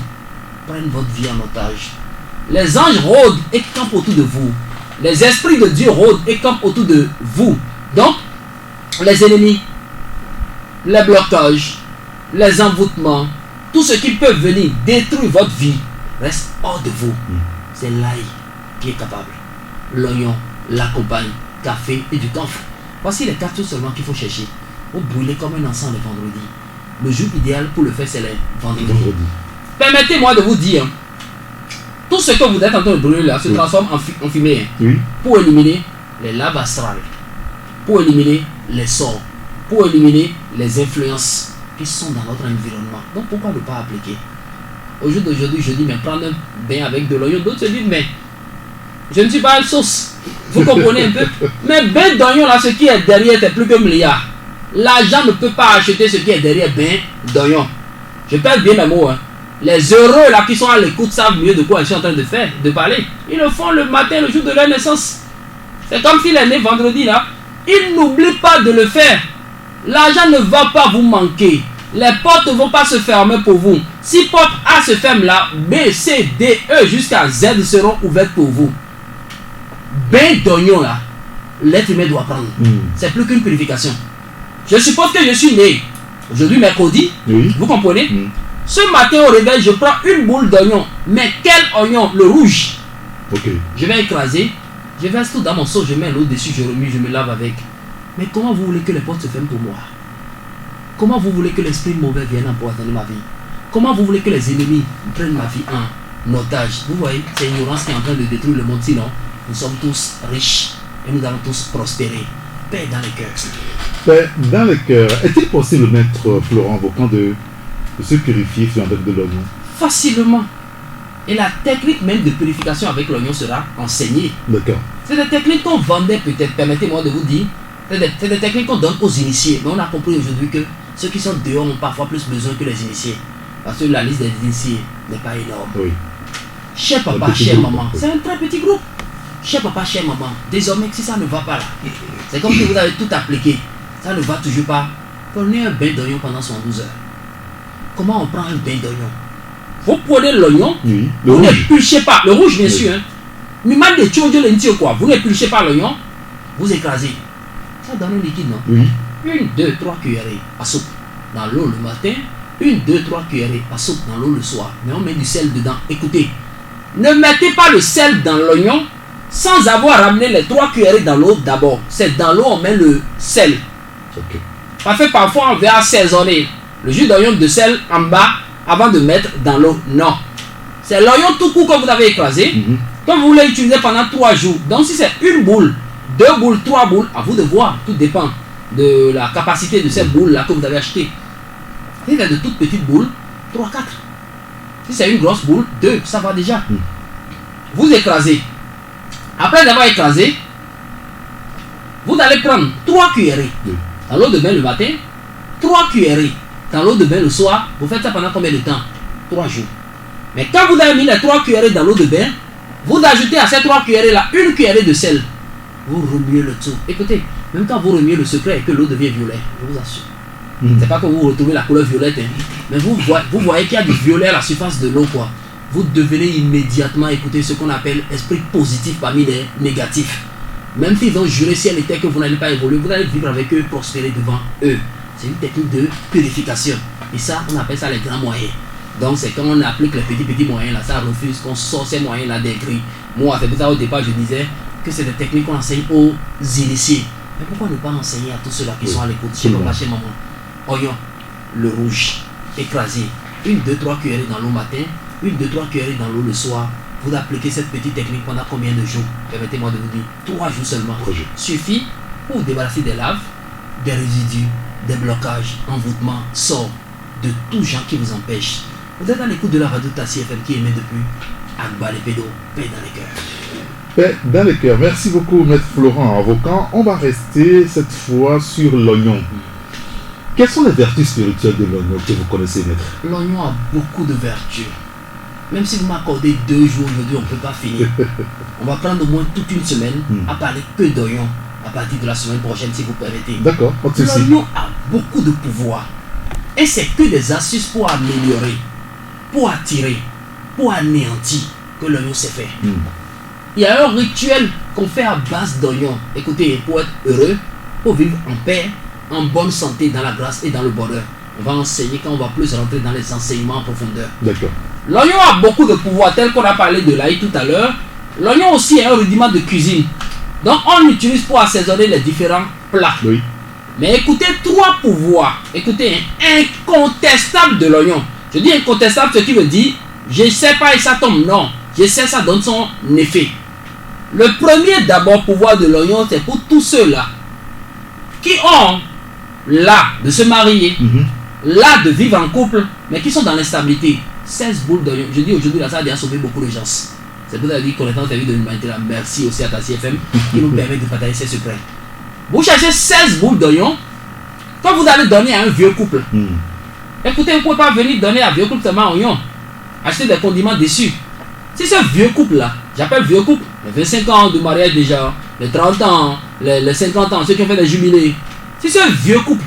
prennent votre vie en otage. Les anges rôdent et campent autour de vous. Les esprits de Dieu rôdent et campent autour de vous. Donc, les ennemis, les blocages, les envoûtements, tout ce qui peut venir détruire votre vie reste hors de vous. C'est l'ail qui est capable. L'oignon, la compagne, café et du camphre. Voici les 4 choses seulement qu'il faut chercher. Vous brûlez comme un encens le vendredi. Le jour idéal pour le faire, c'est les vendredis. Permettez-moi de vous dire, tout ce que vous êtes en train de brûler là se transforme en fumée. Oui. Pour éliminer les laves astrales, pour éliminer les sorts, pour éliminer les influences qui sont dans notre environnement. Donc pourquoi ne pas appliquer? Au jour d'aujourd'hui, je dis, mais prendre un bain avec de l'oignon. D'autres se disent, mais je ne suis pas une sauce. Vous comprenez un peu? Mais bain d'oignon, là, ce qui est derrière, c'est plus que milliard. L'argent ne peut pas acheter ce qui est derrière bain d'oignon. Je pèse bien mes mots. Hein. Les heureux, là, qui sont à l'écoute, savent mieux de quoi ils sont en train de faire, de parler. Ils le font le matin, le jour de leur naissance. C'est comme s'il est né vendredi, là. Ils n'oublient pas de le faire. L'argent ne va pas vous manquer. Les portes ne vont pas se fermer pour vous. Si porte A se ferme là, B, C, D, E jusqu'à Z seront ouvertes pour vous. Bain d'oignon là, l'être humain doit prendre. C'est plus qu'une purification. Je suppose que je suis né aujourd'hui mercredi. Oui. Vous comprenez? Ce matin au réveil, je prends une boule d'oignon. Mais quel oignon? Le rouge. Ok. Je vais écraser. Je verse tout dans mon seau, je mets l'eau dessus, je remue, je me lave avec. Mais comment vous voulez que les portes se ferment pour moi? Comment vous voulez que l'esprit mauvais vienne empoisonner ma vie? Comment vous voulez que les ennemis prennent ma vie en otage? Vous voyez, c'est l'ignorance qui est en train de détruire le monde. Sinon, nous sommes tous riches et nous allons tous prospérer. Paix dans les cœurs. Paix dans le cœur. Est-il possible, maître Florent Vaucan, de se purifier avec de l'oignon? Facilement. Et la technique même de purification avec l'oignon sera enseignée. D'accord. C'est des techniques qu'on vendait peut-être, permettez-moi de vous dire. C'est des techniques qu'on donne aux initiés. Mais on a compris aujourd'hui que ceux qui sont dehors ont parfois plus besoin que les initiés. Parce que la liste des initiés n'est pas énorme. Oui. Cher papa, chère maman. C'est un très petit groupe. Cher papa, chère maman. Désormais, si ça ne va pas là, c'est comme si vous avez tout appliqué. Ça ne va toujours pas. Prenez un bain d'oignon pendant 72 heures. Comment on prend un bain d'oignon? Vous prenez l'oignon, Oui. Le vous rouge. n'épluchez pas. Le rouge, bien Oui. sûr. Hein. Mais mal de tchonjo le quoi. Vous n'épluchez pas l'oignon, vous écrasez. Ça donne un liquide, non? Oui. 1, 2, 3 cuillerées à soupe dans l'eau le matin, 1, 2, 3 cuillerées à soupe dans l'eau le soir. Mais on met du sel dedans. Écoutez, ne mettez pas le sel dans l'oignon sans avoir ramené les 3 cuillerées dans l'eau d'abord. C'est dans l'eau on met le sel. Ok. Parce que parfois on veut assaisonner le jus d'oignon de sel en bas avant de mettre dans l'eau. Non. C'est l'oignon tout court que vous avez écrasé. Que vous voulez utiliser pendant 3 jours. Donc si c'est une boule, 2 boules, 3 boules, à vous de voir. Tout dépend de la capacité de cette boule là que vous avez acheté. Si c'est de toutes petites boules, 3, 4. Si c'est une grosse boule, 2, ça va déjà. Vous écrasez. Après avoir écrasé, vous allez prendre 3 cuillerées dans l'eau de bain le matin, 3 cuillerées dans l'eau de bain le soir. Vous faites ça pendant combien de temps? 3 jours. Mais quand vous avez mis les 3 cuillerées dans l'eau de bain, vous ajoutez à ces 3 cuillerées là 1 cuillerée de sel. vous remuez le tout. Écoutez, même quand vous remuez le secret et que l'eau devient violet, je vous assure. C'est pas que vous retrouvez la couleur violette, hein, mais vous voyez qu'il y a du violet à la surface de l'eau, quoi. Vous devenez immédiatement, écoutez, ce qu'on appelle esprit positif parmi les négatifs. Même s'ils ont juré ciel et terre que vous n'allez pas évoluer, vous allez vivre avec eux, prospérer devant eux. C'est une technique de purification. Et ça, on appelle ça les grands moyens. Donc c'est quand on applique les petits moyens là, ça refuse qu'on sort ces moyens là des grilles. Moi, c'est pour ça au départ je disais que c'est des techniques qu'on enseigne aux initiés. Mais pourquoi ne pas enseigner à tous ceux-là qui sont à l'écoute? Chez papa, chez maman. Oignon, le rouge, écrasé. 1, 2, 3 cuillerées dans l'eau matin, 1, 2, 3 cuillerées dans l'eau le soir. Vous appliquez cette petite technique pendant combien de jours? Permettez-moi de vous dire, 3 jours seulement. Suffit pour vous débarrasser des laves, des résidus, des blocages, envoûtements, sorts, de tout genre qui vous empêche. Vous êtes à l'écoute de la radio Tassi FM qui émet depuis Agba les pédos, paix dans les cœurs. Paix dans les cœurs. Merci beaucoup, Maître Florent Avocat. On va rester cette fois sur l'oignon. Quelles sont les vertus spirituelles de l'oignon que vous connaissez, Maître? L'oignon a beaucoup de vertus. Même si vous m'accordez 2 jours aujourd'hui, on ne peut pas finir. On va prendre au moins toute une semaine à parler que d'oignon à partir de la semaine prochaine, si vous permettez. D'accord, pas de souci. L'oignon a beaucoup de pouvoir. Et c'est que des astuces pour améliorer, pour attirer, pour anéantir que l'oignon sait faire. Il y a un rituel qu'on fait à base d'oignon. Écoutez, pour être heureux, pour vivre en paix, en bonne santé, dans la grâce et dans le bonheur. On va enseigner quand on va plus rentrer dans les enseignements en profondeur. D'accord. L'oignon a beaucoup de pouvoir, tel qu'on a parlé de l'ail tout à l'heure. L'oignon aussi est un rudiment de cuisine. Donc on l'utilise pour assaisonner les différents plats. Oui. Mais écoutez, 3 pouvoirs. Écoutez, incontestable de l'oignon. Je dis incontestable, ce qui veut dire, je ne sais pas et ça tombe. Non, je sais, ça donne son effet. Le premier d'abord pouvoir de l'oignon, c'est pour tous ceux-là qui ont l'art de se marier, l'art de vivre en couple, mais qui sont dans l'instabilité. 16 boules d'oignon. Je dis aujourd'hui, là, ça a déjà sauvé beaucoup de gens. C'est pour ça que je dis qu'on est en train de l'humanité là. Merci aussi à Tassi FM qui nous permet de partager ces secrets. Vous cherchez 16 boules d'oignon. Quand vous allez donner à un vieux couple, écoutez, vous ne pouvez pas venir donner à un vieux couple seulement oignon. Acheter des condiments dessus. Si ce vieux couple là, j'appelle vieux couple, les 25 ans de mariage déjà, les 30 ans, les 50 ans, ceux qui ont fait des jubilés. Si ce vieux couple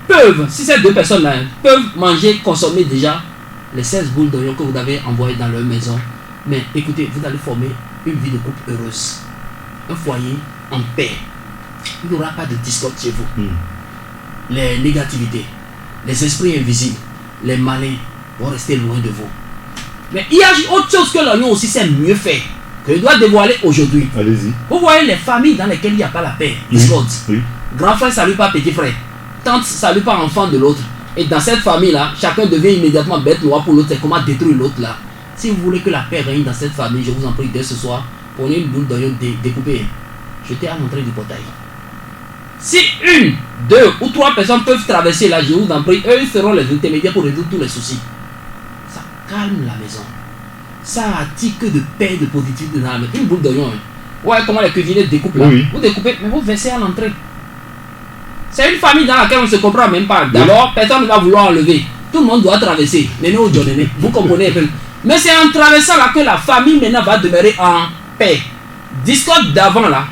peuvent, si ces 2 personnes là peuvent manger, consommer déjà les 16 boules d'oignon que vous avez envoyées dans leur maison, mais écoutez, vous allez former une vie de couple heureuse, un foyer en paix. Il n'y aura pas de discorde chez vous. Les négativités, les esprits invisibles, les malins vont rester loin de vous. Mais il y a autre chose que l'oignon aussi sait mieux faire, que je dois dévoiler aujourd'hui. Allez-y. Vous voyez les familles dans lesquelles il n'y a pas la paix, discorde. Grand frère salue pas petit frère, tante salue pas enfant de l'autre. Et dans cette famille-là, chacun devient immédiatement bête noire pour l'autre. C'est comment détruire l'autre là. Si vous voulez que la paix règne dans cette famille, je vous en prie, dès ce soir, prenez une boule d'oignon découpée, jetez à l'entrée du portail. Si 1, 2 ou 3 personnes peuvent traverser là, je vous en prie, eux seront les intermédiaires pour résoudre tous les soucis. Ça calme la maison. Ça attire que de paix, de positivité dans la maison. Une boule d'oignon. Ouais, comment les cuisiniers découpent là. Vous découpez, mais vous versez à l'entrée. C'est une famille dans laquelle on ne se comprend même pas. D'abord, personne ne va vouloir enlever. Tout le monde doit traverser. Néné ou John, vous comprenez un peu. Mais c'est en traversant là que la famille maintenant va demeurer en paix. Discorde d'avant là,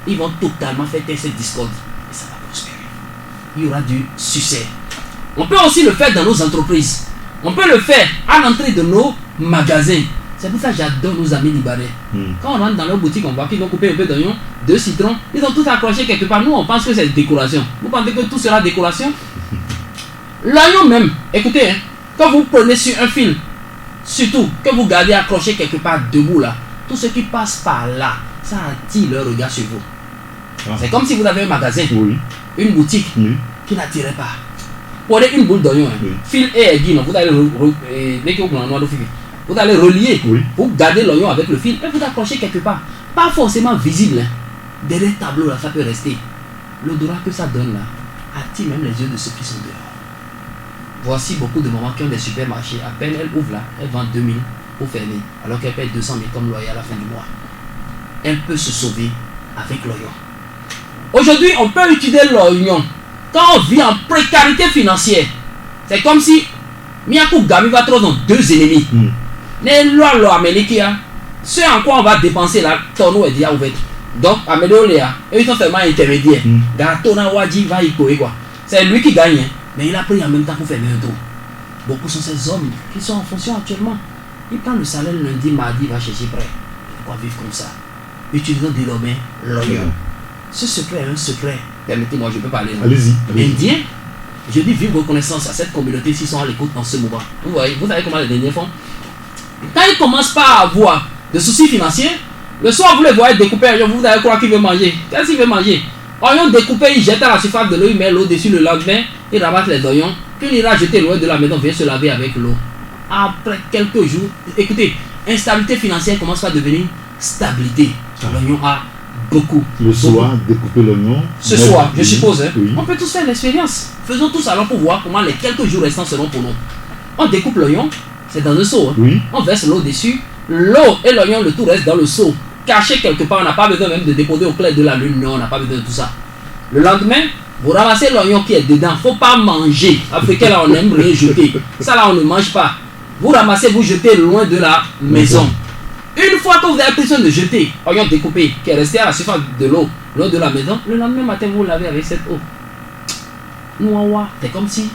ils vont totalement faire taire cette discorde. Et ça va prospérer. Il y aura du succès. On peut aussi le faire dans nos entreprises. On peut le faire à l'entrée de nos magasins. C'est pour ça que j'adore nos amis libanais. Quand on rentre dans leur boutique, on voit qu'ils ont coupé un peu d'oignon, 2 citrons. Ils ont tous accroché quelque part. Nous, on pense que c'est décoration. Vous pensez que tout sera décoration? L'oignon même, écoutez, hein, quand vous prenez sur un fil, surtout que vous gardez accroché quelque part debout là, tout ce qui passe par là, ça attire leur regard sur vous. C'est comme si vous avez un magasin, une boutique qui n'attirait pas. Prenez une boule d'oignon, fil et aiguille, vous allez vous allez relier, vous gardez l'oignon avec le fil et vous accrochez quelque part. Pas forcément visible, hein. Derrière le tableau là, ça peut rester. L'odorat que ça donne là attire même les yeux de ceux qui sont dehors. Voici beaucoup de mamans qui ont des supermarchés. À peine elles ouvrent là, elles vendent 2000 pour fermer, alors qu'elles payent 200 000 comme loyer à la fin du mois. Elle peut se sauver avec l'oignon. Aujourd'hui, on peut utiliser l'oignon quand on vit en précarité financière. C'est comme si Miakou Gami va trouver dans 2 ennemis. Ce en quoi on va dépenser là, ton eau est déjà ouverte. Donc, Amédéo Léa, eux ils sont seulement intermédiaires. Gâteau na Wadi va y quoi. C'est lui qui gagne, hein. Mais il a pris en même temps pour faire un tour. Beaucoup sont ces hommes qui sont en fonction actuellement. Il prend le salaire lundi, mardi, il va chercher prêt. Pourquoi vivre comme ça? Utilisons désormais l'oignon. Ce secret est un secret. Permettez-moi, je peux parler. Allez-y. Indien, je dis vive reconnaissance à cette communauté s'ils sont à l'écoute en ce moment. Vous voyez, vous savez comment les derniers font? Quand ils commencent pas à avoir de soucis financiers, le soir vous les voyez découper, vous allez croire qu'il veut manger. Qu'est-ce qu'il veut manger? Oignon découpé, il jette à la surface de l'eau, il met l'eau dessus le lendemain, il ramasse les oignons, puis il ira jeter loin de la maison, vient se laver avec l'eau. Après quelques jours, écoutez, instabilité financière commence par devenir stabilité. L'oignon a beaucoup. Le soir, découper l'oignon. Ce soir, je suppose. Hein, oui. On peut tous faire l'expérience. Faisons tous alors pour voir comment les quelques jours restants seront pour nous. On découpe l'oignon, c'est dans le seau. Hein. Oui. On verse l'eau dessus. L'eau et l'oignon, le tout reste dans le seau. Caché quelque part, on n'a pas besoin même de déposer au clair de la lune. Non, on n'a pas besoin de tout ça. Le lendemain, vous ramassez l'oignon qui est dedans. Faut pas manger. Africain, là, on aime rien jeter. Ça, là, on ne mange pas. Vous ramassez, vous jetez loin de la maison. Une fois que vous avez pris soin de jeter, oignon découpé, qui est resté à la surface de l'eau, loin de la maison, le lendemain matin, vous lavez avec cette eau. C'est comme si.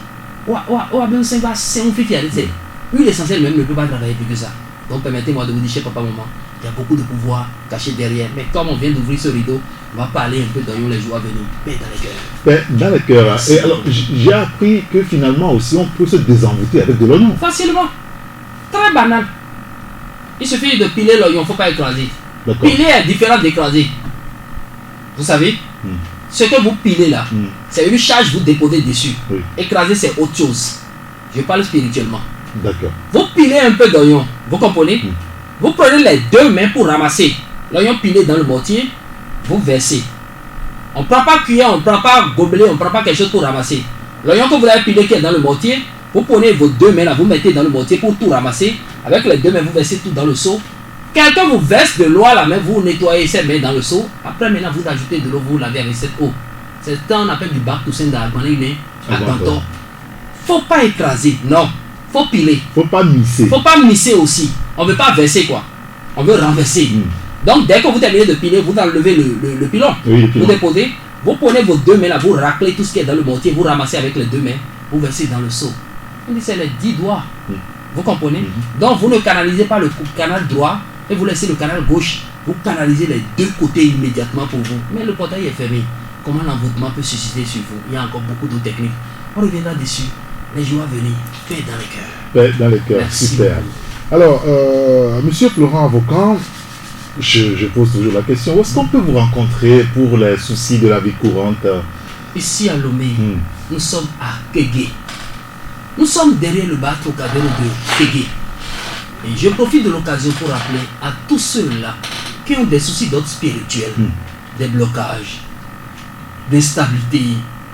L'huile essentielle même ne peut pas travailler plus que ça. Donc permettez-moi de vous dire, cher papa, maman, il y a beaucoup de pouvoir caché derrière. Mais comme on vient d'ouvrir ce rideau, on va parler un peu d'oignon les jours à venir. Mais dans les cœurs. Mais dans les cœurs. Et alors, j'ai appris que finalement aussi, on peut se désenvoûter avec de l'oignon. Facilement. Très banal. Il suffit de piler l'oignon, il ne faut pas écraser. Piler est différent d'écraser. Vous savez, ce que vous pilez là, c'est une charge que vous déposez dessus. Oui. Écraser, c'est autre chose. Je parle spirituellement. D'accord. Vous pilez un peu d'oignon, vous comprenez? Vous prenez les deux mains pour ramasser. L'oignon pilé dans le mortier, vous versez. On ne prend pas cuillère, on ne prend pas gobelet, on ne prend pas quelque chose pour ramasser. L'oignon que vous avez pilé qui est dans le mortier, vous prenez vos deux mains là, vous mettez dans le mortier pour tout ramasser. Avec les deux mains, vous versez tout dans le seau. Quelqu'un vous verse de l'eau à la main, vous nettoyez ses mains dans le seau. Après, maintenant, vous ajoutez de l'eau, vous lavez avec cette eau. C'est ce qu'on appelle du bac Toussaint d'Argoné, à Canton. Faut pas écraser, non. Faut piler. Faut pas misser. Faut pas misser aussi. On veut pas verser quoi. On veut renverser. Donc, dès que vous terminez de piler, vous enlevez le pilon. Oui, le pilon. Vous déposez, vous prenez vos deux mains là, vous raclez tout ce qui est dans le mortier, vous ramassez avec les deux mains, vous versez dans le seau. On dit c'est les 10 doigts. Vous comprenez? Donc vous ne canalisez pas le canal droit et vous laissez le canal gauche. Vous canalisez les deux côtés immédiatement pour vous. Mais le portail est fermé. Comment l'envoûtement peut susciter sur vous? Il y a encore beaucoup d'autres techniques. On reviendra dessus. Les jours à venir, faites dans les cœurs. Faites dans les cœurs, merci super. Beaucoup. Alors, Monsieur Florent Avocat, je pose toujours la question, où est-ce qu'on peut vous rencontrer pour les soucis de la vie courante? Ici à Lomé, nous sommes à Kégué. Nous sommes derrière le bar Trocadéro de Kégué. Et je profite de l'occasion pour rappeler à tous ceux-là qui ont des soucis d'ordre spirituel, des blocages, d'instabilité,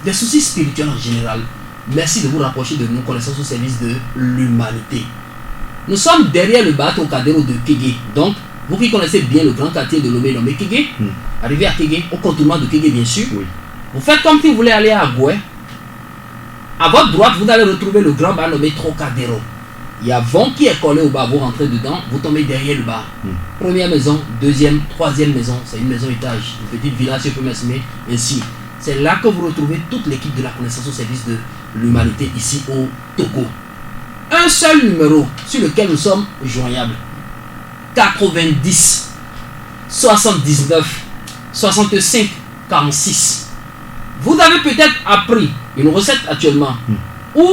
des soucis spirituels en général. Merci de vous rapprocher de nous, connaissance au service de l'humanité. Nous sommes derrière le bar Trocadéro de Kégué. Donc, vous qui connaissez bien le grand quartier de Lomé, nommé Kégué, arrivez à Kégué, au contournement de Kégué bien sûr. Vous faites comme si vous voulez aller à Goué. À votre droite, vous allez retrouver le grand bar nommé Trocadéro. Il y a vent qui est collé au bar, vous rentrez dedans, vous tombez derrière le bar. Première maison, deuxième, troisième maison, c'est une maison étage, une petite villa, si je peux m'exprimer ainsi. C'est là que vous retrouvez toute l'équipe de la connaissance au service de l'humanité ici au Togo. Un seul numéro sur lequel nous sommes joignables. 90 79 65 46. Vous avez peut-être appris une recette actuellement où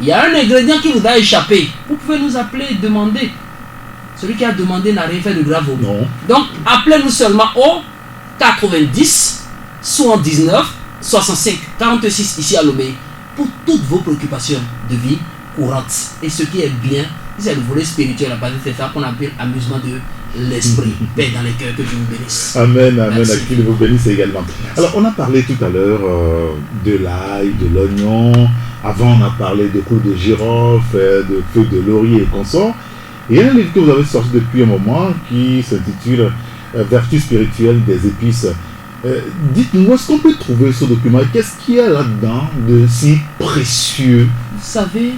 il y a un ingrédient qui vous a échappé. Vous pouvez nous appeler et demander. Celui qui a demandé n'a rien fait de grave. Non. Donc, appelez-nous seulement au 90 79 65 46 ici à Lomé pour toutes vos préoccupations de vie courante. Et ce qui est bien, c'est le volet spirituel à base de ça qu'on appelle amusement de l'esprit. Paix dans les cœurs, que Dieu vous bénisse. Amen, amen, à qui vous bénisse également. Alors, on a parlé tout à l'heure de l'ail, de l'oignon. Avant, on a parlé de clous de girofle, de feuilles de laurier et consorts. Et il y a un livre que vous avez sorti depuis un moment qui s'intitule Vertus spirituelles des épices. Dites-nous, où est-ce qu'on peut trouver ce document? Qu'est-ce qu'il y a là-dedans de si précieux? Vous savez,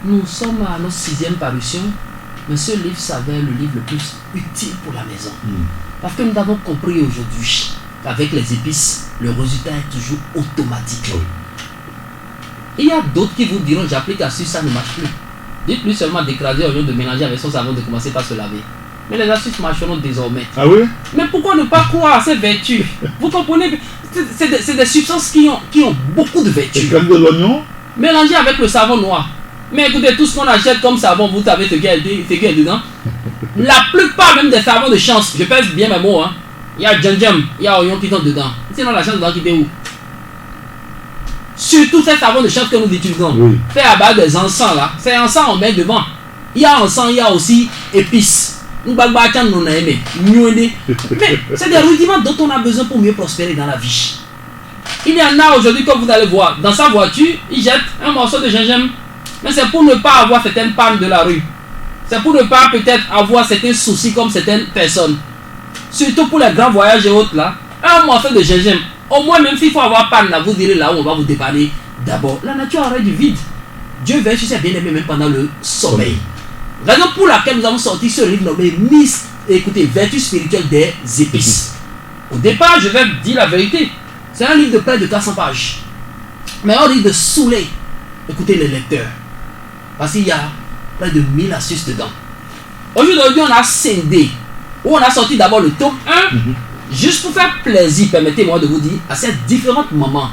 nous sommes à notre 6e parution, mais ce livre s'avère le livre le plus utile pour la maison. Parce que nous avons compris aujourd'hui qu'avec les épices, le résultat est toujours automatique. Oui. Il y a d'autres qui vous diront j'applique astuce, ça ne marche plus. Dites-lui seulement d'écraser au lieu de mélanger avec son savon, de commencer par se laver. Mais les astuces marcheront désormais. Ah oui? Mais pourquoi ne pas croire à ces vertus? Vous comprenez? C'est des substances qui ont beaucoup de vertus. Écraser de l'oignon? Mélangez avec le savon noir. Mais écoutez, tout ce qu'on achète comme savon, vous savez ce qu'il y a dedans. La plupart même des savons de chance, je pèse bien mes mots, hein. Il y a djendjem, il y a oignon qui sont dedans. Sinon la chance doit quitter où? Surtout ces savons de chance que nous utilisons. Oui. Fait à base des encens là. C'est encens on met devant. Il y a encens, il y a aussi épices. Mais c'est des rudiments dont on a besoin pour mieux prospérer dans la vie. Il y en a aujourd'hui, comme vous allez voir, dans sa voiture, il jette un morceau de gingembre. Mais c'est pour ne pas avoir certaines pannes de la rue. C'est pour ne pas peut-être avoir certains soucis comme certaines personnes. Surtout pour les grands voyages et autres là. Un morceau de gingembre. Au moins, même s'il faut avoir panne là, vous direz là où on va vous dépanner. D'abord, la nature aurait du vide. Dieu veille sur ses bien-aimés même pendant le sommeil. Raison pour laquelle nous avons sorti ce livre nommé écoutez, Vertus spirituelles des épices. Au départ, je vais dire la vérité. C'est un livre de près de 400 pages. Mais un livre de saouler, écoutez les lecteurs. Parce qu'il y a près de 1000 astuces dedans. Aujourd'hui, on a scindé. Où on a sorti d'abord le tome 1. Juste pour faire plaisir, permettez-moi de vous dire, à ces différentes mamans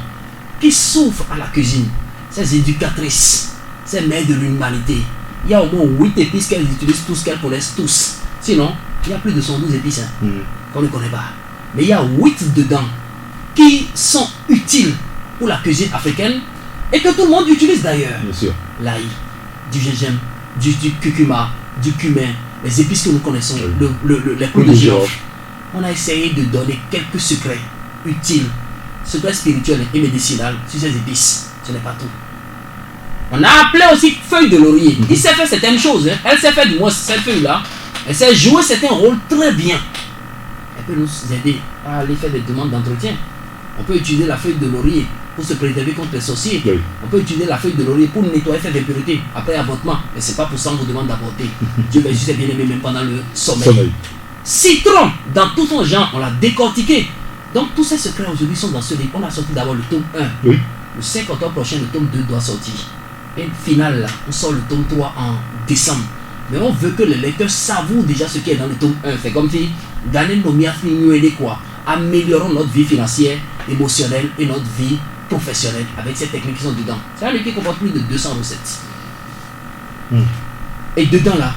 qui souffrent à la cuisine, ces éducatrices, ces mères de l'humanité. Il y a au moins 8 épices qu'elles utilisent tous, qu'elles connaissent tous. Sinon, il y a plus de 112 épices qu'on ne connaît pas. Mais il y a 8 dedans qui sont utiles pour la cuisine africaine et que tout le monde utilise d'ailleurs. Bien sûr. L'ail, du gingembre, du curcuma, du cumin, les épices que nous connaissons, les clous de girofle. On a essayé de donner quelques secrets utiles, secrets spirituels et médicinaux sur ces épices. Ce n'est pas tout. On a appelé aussi feuille de laurier. Il sait faire certaines choses. Elle sait faire du moins cette feuille-là. Elle sait jouer certains rôles très bien. Elle peut nous aider à aller faire des demandes d'entretien. On peut utiliser la feuille de laurier pour se préserver contre les sorciers. Oui. On peut utiliser la feuille de laurier pour nettoyer ses impuretés après avortement. Mais ce n'est pas pour ça qu'on vous demande d'avorter. Dieu va juste bien aimé même pendant le sommeil. Citron, dans tout son genre, on l'a décortiqué. Donc tous ces secrets aujourd'hui sont dans ce livre. On a sorti d'abord le tome 1. Oui. Le 5 octobre prochain, le tome 2 doit sortir. Et final, là, on sort le tome 3 en décembre. Mais on veut que les lecteurs savourent déjà ce qui est dans le tome 1. C'est comme si gagner nos quoi. Améliorons notre vie financière, émotionnelle et notre vie professionnelle avec ces techniques qui sont dedans. C'est un livre qui comporte plus de 200 recettes. Et dedans là,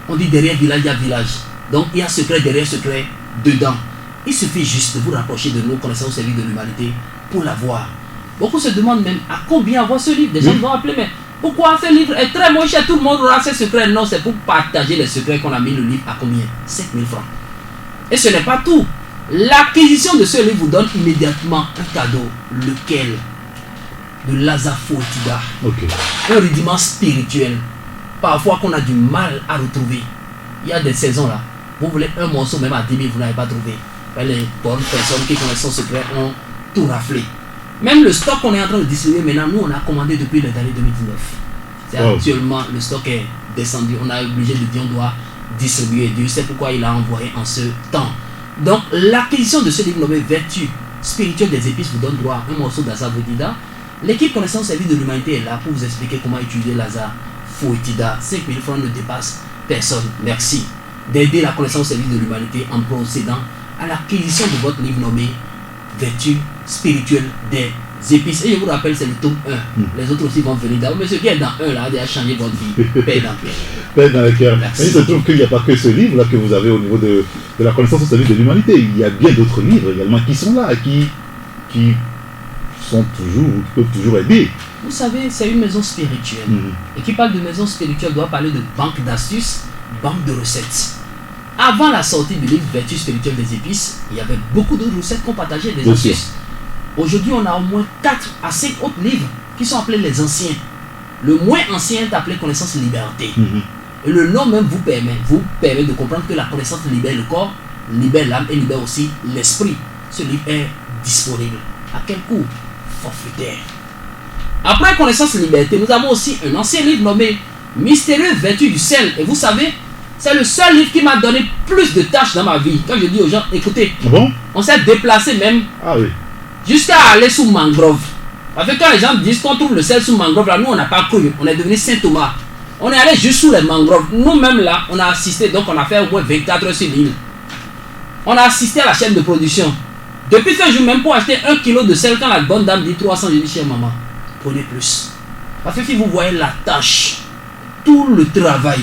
on dit derrière village, il y a village. Donc il y a secret derrière secret dedans. Il suffit juste de vous rapprocher de nos connaissances au service de l'humanité pour l'avoir. Beaucoup se demandent même à combien avoir ce livre. Des gens vont appeler, mais pourquoi ce livre est très moins cher? Tout le monde aura ses secrets. Non, c'est pour partager les secrets qu'on a mis le livre à combien? 5 000 francs. Et ce n'est pas tout. L'acquisition de ce livre vous donne immédiatement un cadeau. Lequel? De l'Azafotida. Un rudiment spirituel. Parfois qu'on a du mal à retrouver. Il y a des saisons là. Vous voulez un morceau même à 10 000, vous n'avez pas trouvé. Les bonnes personnes qui connaissent son secret ont tout raflé. Même le stock qu'on est en train de distribuer maintenant, nous on a commandé depuis l'année 2019. Actuellement le stock est descendu. On a obligé de dire on doit distribuer. Dieu sait pourquoi il a envoyé en ce temps. Donc l'acquisition de ce livre nommé Vertus spirituelles des épices vous donne droit à un morceau d'Azafotida. L'équipe connaissance service de l'humanité est là pour vous expliquer comment utiliser l'Azafotida. 5 000 francs ne dépassent personne. Merci d'aider la connaissance service de l'humanité en procédant à l'acquisition de votre livre nommé Vertus spirituelles des épices. Et je vous rappelle, c'est le tome 1. Les autres aussi vont venir d'abord. Mais ce qui est dans 1 là a déjà changé votre vie. Paix dans le cœur. Paix dans le cœur. Mais il se trouve qu'il n'y a pas que ce livre là que vous avez au niveau de la connaissance au service de l'humanité. Il y a bien d'autres livres également qui sont là, qui sont toujours, qui peuvent toujours aider. Vous savez, c'est une maison spirituelle. Et qui parle de maison spirituelle doit parler de banque d'astuces, banque de recettes. Avant la sortie du livre Vertus spirituelles des épices, il y avait beaucoup de recettes qu'on partageait, des astuces. Aujourd'hui, on a au moins 4 à 5 autres livres qui sont appelés les anciens. Le moins ancien est appelé connaissance liberté. Et le nom même vous permet de comprendre que la connaissance libère le corps, libère l'âme et libère aussi l'esprit. Ce livre est disponible. À quel coût? Forfaitaire. Après connaissance liberté, nous avons aussi un ancien livre nommé Mystérieuses vertus du sel. Et vous savez, C'est le seul livre qui m'a donné plus de tâches dans ma vie. Quand je dis aux gens, écoutez, Bon? on s'est déplacé même Ah oui. jusqu'à aller sous mangrove. Parce que quand les gens disent qu'on trouve le sel sous mangrove, là, nous on n'a pas cru. On est devenu Saint Thomas. On est allé juste sous les mangroves. Nous-mêmes là, on a assisté, donc on a fait au moins 24 heures sur l'île. On a assisté à la chaîne de production. Depuis ce jour, même pour acheter 1 kilo de sel, quand la bonne dame dit 300, je dis chez maman, prenez plus. Parce que si vous voyez la tâche, tout le travail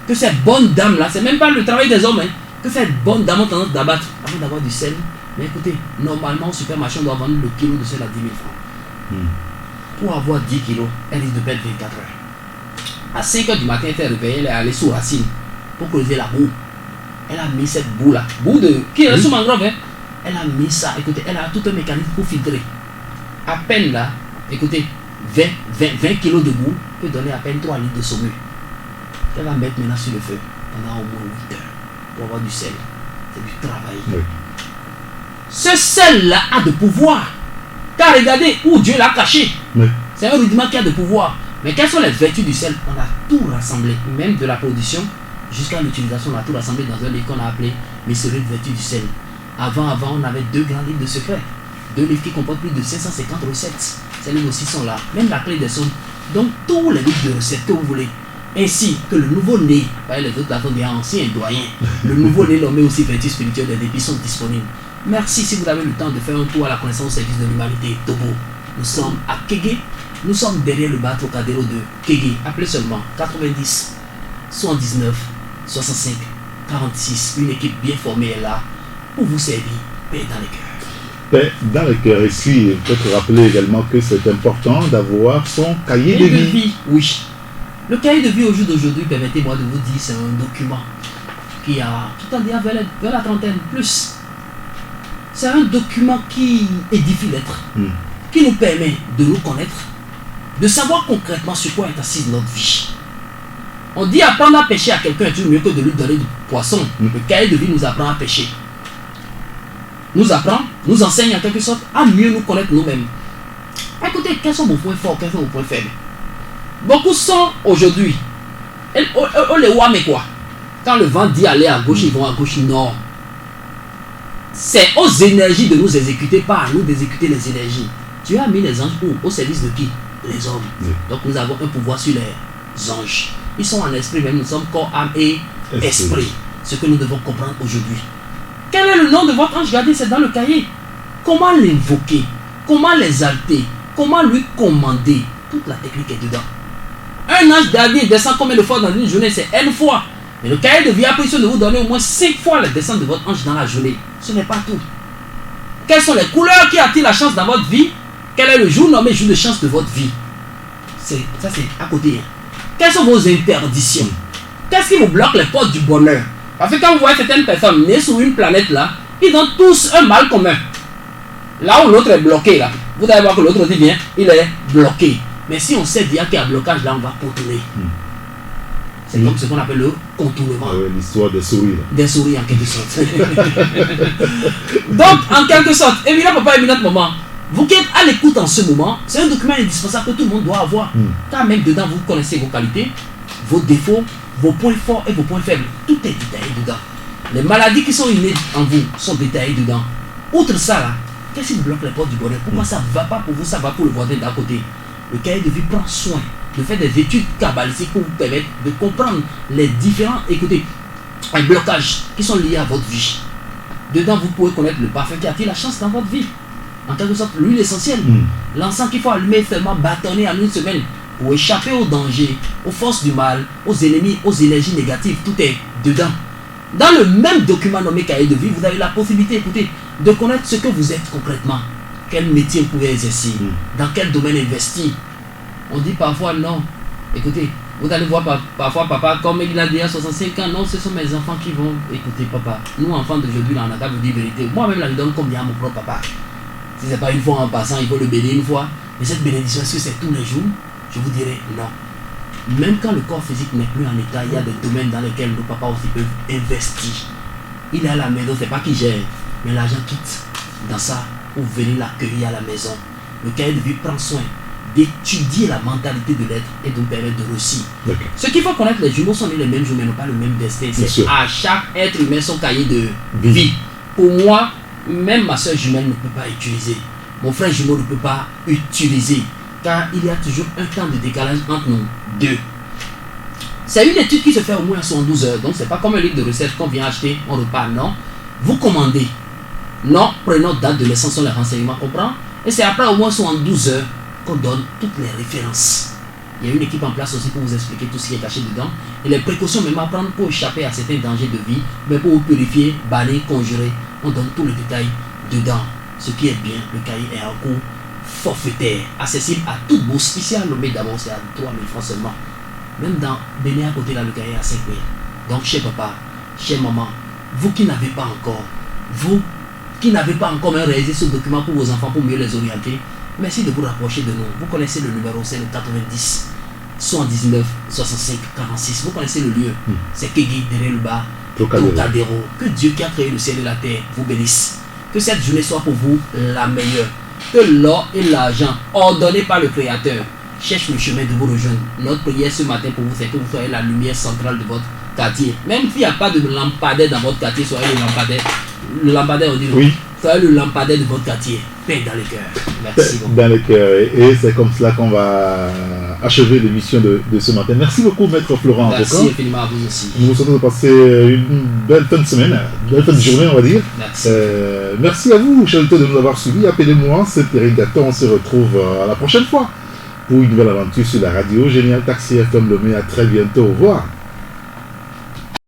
que cette bonne dame là, c'est même pas le travail des hommes, hein, que cette bonne dame a tendance d'abattre avant d'avoir du sel. Mais écoutez, normalement au supermarché on doit vendre le kilo de sel à 10 000 francs. Pour avoir 10 kilos, elle risque de perdre 24 heures. À 5 heures du matin, elle était réveillée, elle est allée sous racine pour creuser la boue. Elle a mis cette boue là, boue de qui est sous mangrove, hein. Elle a mis ça, écoutez, elle a tout un mécanisme pour filtrer. À peine là, écoutez, 20 kilos de boue peut donner à peine 3 litres de saumure. Elle va mettre maintenant sur le feu pendant au moins 8 heures pour avoir du sel. C'est du travail. Oui. Ce sel-là a de pouvoir. Car regardez où Dieu l'a caché. Oui. C'est un rudiment qui a de pouvoir. Mais quelles sont les vertus du sel? On a tout rassemblé, même de la production jusqu'à l'utilisation. On a tout rassemblé dans un livre qu'on a appelé Mystérieuses vertus du sel. Avant, on avait 2 grands livres de secrets. 2 livres qui comportent plus de 550 recettes. Ces livres aussi sont là. Même la clé des sommes. Donc, tous les livres de recettes que vous voulez. Ainsi que le nouveau-né, les autres là sont des anciens doyens. Le nouveau-né nommé aussi vertus spirituelles des défis sont disponibles. Merci si vous avez le temps de faire un tour à la connaissance au service de l'humanité. Togo. Nous sommes à Kégué. Nous sommes derrière le bar Trocadéro de Kégué. Appelez seulement 90 79 65 46. Une équipe bien formée est là pour vous servir. Paix dans les cœurs. Paix dans le cœur. Ici, peut-être rappeler également que c'est important d'avoir son cahier de vie. Oui. Le cahier de vie au jour d'aujourd'hui, permettez-moi de vous dire, c'est un document qui en dit vers la trentaine plus. C'est un document qui édifie l'être, qui nous permet de nous connaître, de savoir concrètement sur quoi est assise notre vie. On dit apprendre à pêcher à quelqu'un est toujours mieux que de lui donner du poisson. Le cahier de vie nous apprend à pêcher. Nous apprend, nous enseigne en quelque sorte à mieux nous connaître nous-mêmes. Écoutez, quels sont vos points forts, quels sont vos points faibles? Beaucoup sont aujourd'hui. On les voit, mais quoi? Quand le vent dit aller à gauche, ils vont à gauche, non. C'est aux énergies de nous exécuter, pas à nous d'exécuter les énergies. Dieu a mis les anges au service de qui? Les hommes. Oui. Donc nous avons un pouvoir sur les anges. Ils sont en esprit, même nous sommes corps, âme et esprit. Ce que nous devons comprendre aujourd'hui. Quel est le nom de votre ange? Regardez, c'est dans le cahier. Comment l'invoquer? Comment l'exalter? Comment lui commander? Toute la technique est dedans. Un ange gardien descend combien de fois dans une journée? C'est N fois. Mais le cahier de vie a pris soin de vous donner au moins 5 fois la descente de votre ange dans la journée. Ce n'est pas tout. Quelles sont les couleurs qui attirent la chance dans votre vie? Quel est le jour nommé jour de chance de votre vie? Ça c'est à côté. Quelles sont vos interdictions? Qu'est-ce qui vous bloque les portes du bonheur? Parce que quand vous voyez certaines personnes nées sur une planète là, ils ont tous un mal commun. Là où l'autre est bloqué là, vous allez voir que l'autre dit bien, il est bloqué. Mais si on sait déjà qu'il y a un blocage là, on va contourner. C'est donc ce qu'on appelle le contournement. L'histoire des souris. Des souris en quelque sorte. Donc en quelque sorte, évidemment papa, évidemment maman, vous qui êtes à l'écoute en ce moment, c'est un document indispensable que tout le monde doit avoir. Car même dedans, vous connaissez vos qualités, vos défauts, vos points forts et vos points faibles. Tout est détaillé dedans. Les maladies qui sont innées en vous sont détaillées dedans. Outre ça là, qu'est-ce qui vous bloque les portes du bonheur? Pourquoi ça ne va pas pour vous, ça va pour le voisin d'à côté? Le cahier de vie prend soin de faire des études cabalistiques pour vous permettre de comprendre les différents, écoutez, les blocages qui sont liés à votre vie. Dedans, vous pouvez connaître le parfum qui attire la chance dans votre vie. En quelque sorte, l'huile essentielle. L'encens qu'il faut allumer seulement bâtonner en une semaine pour échapper aux dangers, aux forces du mal, aux ennemis, aux énergies négatives. Tout est dedans. Dans le même document nommé cahier de vie, vous avez la possibilité, écoutez, de connaître ce que vous êtes concrètement. Quel métier vous pouvez exercer, dans quel domaine investir. On dit parfois non. Écoutez, vous allez voir parfois papa, comme il a déjà 65 ans, non, ce sont mes enfants qui vont écouter papa. Nous, enfants d'aujourd'hui, là, on a qu'à vous dire la vérité. Moi-même, là, je donne combien à mon propre papa. Si ce n'est pas une fois en passant, il faut le bénir une fois. Mais cette bénédiction, est-ce que c'est tous les jours? Je vous dirais non. Même quand le corps physique n'est plus en état, il y a des domaines dans lesquels nos papas aussi peuvent investir. Il est à la maison, c'est pas qu'il gère, mais l'argent quitte dans ça pour venir l'accueillir à la maison. Le cahier de vie prend soin d'étudier la mentalité de l'être et de nous permettre de réussir. D'accord. Ce qu'il faut connaître, les jumeaux sont nés les mêmes jours, mais n'ont pas le même destin. C'est à chaque être humain son cahier de vie. Pour moi, même ma soeur jumelle ne peut pas utiliser. Mon frère jumeau ne peut pas utiliser. Car il y a toujours un temps de décalage entre nous deux. C'est une étude qui se fait au moins 72 heures. Donc, c'est pas comme un livre de recherche qu'on vient acheter, on repart. Non. Vous commandez. Non, prenons date de naissance sur les renseignements, comprend. Et c'est après au moins 72 heures qu'on donne toutes les références. Il y a une équipe en place aussi pour vous expliquer tout ce qui est caché dedans. Et les précautions même à prendre pour échapper à certains dangers de vie, mais pour vous purifier, bannir, conjurer. On donne tous les détails dedans. Ce qui est bien, le cahier est en cours forfaitaire, accessible à toute bourse. Ici à Lomé d'abord, c'est à 3 000 francs seulement. Même dans Bénin à côté, là, le cahier est à 5 000. Donc, cher papa, chère maman, vous qui n'avez pas encore, même réalisé ce document pour vos enfants, pour mieux les orienter, merci de vous rapprocher de nous. Vous connaissez le numéro, c'est le 90 79 65 46. Vous connaissez le lieu, c'est Kegui, derrière le bas, Trocadéro. Que Dieu qui a créé le ciel et la terre vous bénisse. Que cette journée soit pour vous la meilleure. Que l'or et l'argent ordonnés par le Créateur cherchent le chemin de vous rejoindre. Notre prière ce matin pour vous, c'est que vous soyez la lumière centrale de votre quartier. Même s'il n'y a pas de lampadaire dans votre quartier, soyez le lampadaire. Le lampadaire, on dit oui. Soyez le lampadaire de votre quartier. Paix dans les cœurs. Merci beaucoup. Dans les cœurs. Et c'est comme cela qu'on va achever l'émission de ce matin. Merci beaucoup, Maître Florent. Merci infiniment à vous aussi. Nous vous souhaitons de passer une belle fin de semaine, une belle fin de journée, on va dire. Merci. Merci à vous, chers auditeurs, de nous avoir suivis. Appelez-moi, c'est Eric Gatton. On se retrouve à la prochaine fois pour une nouvelle aventure sur la radio Génial Taxi FM Lomé. À très bientôt. Au revoir.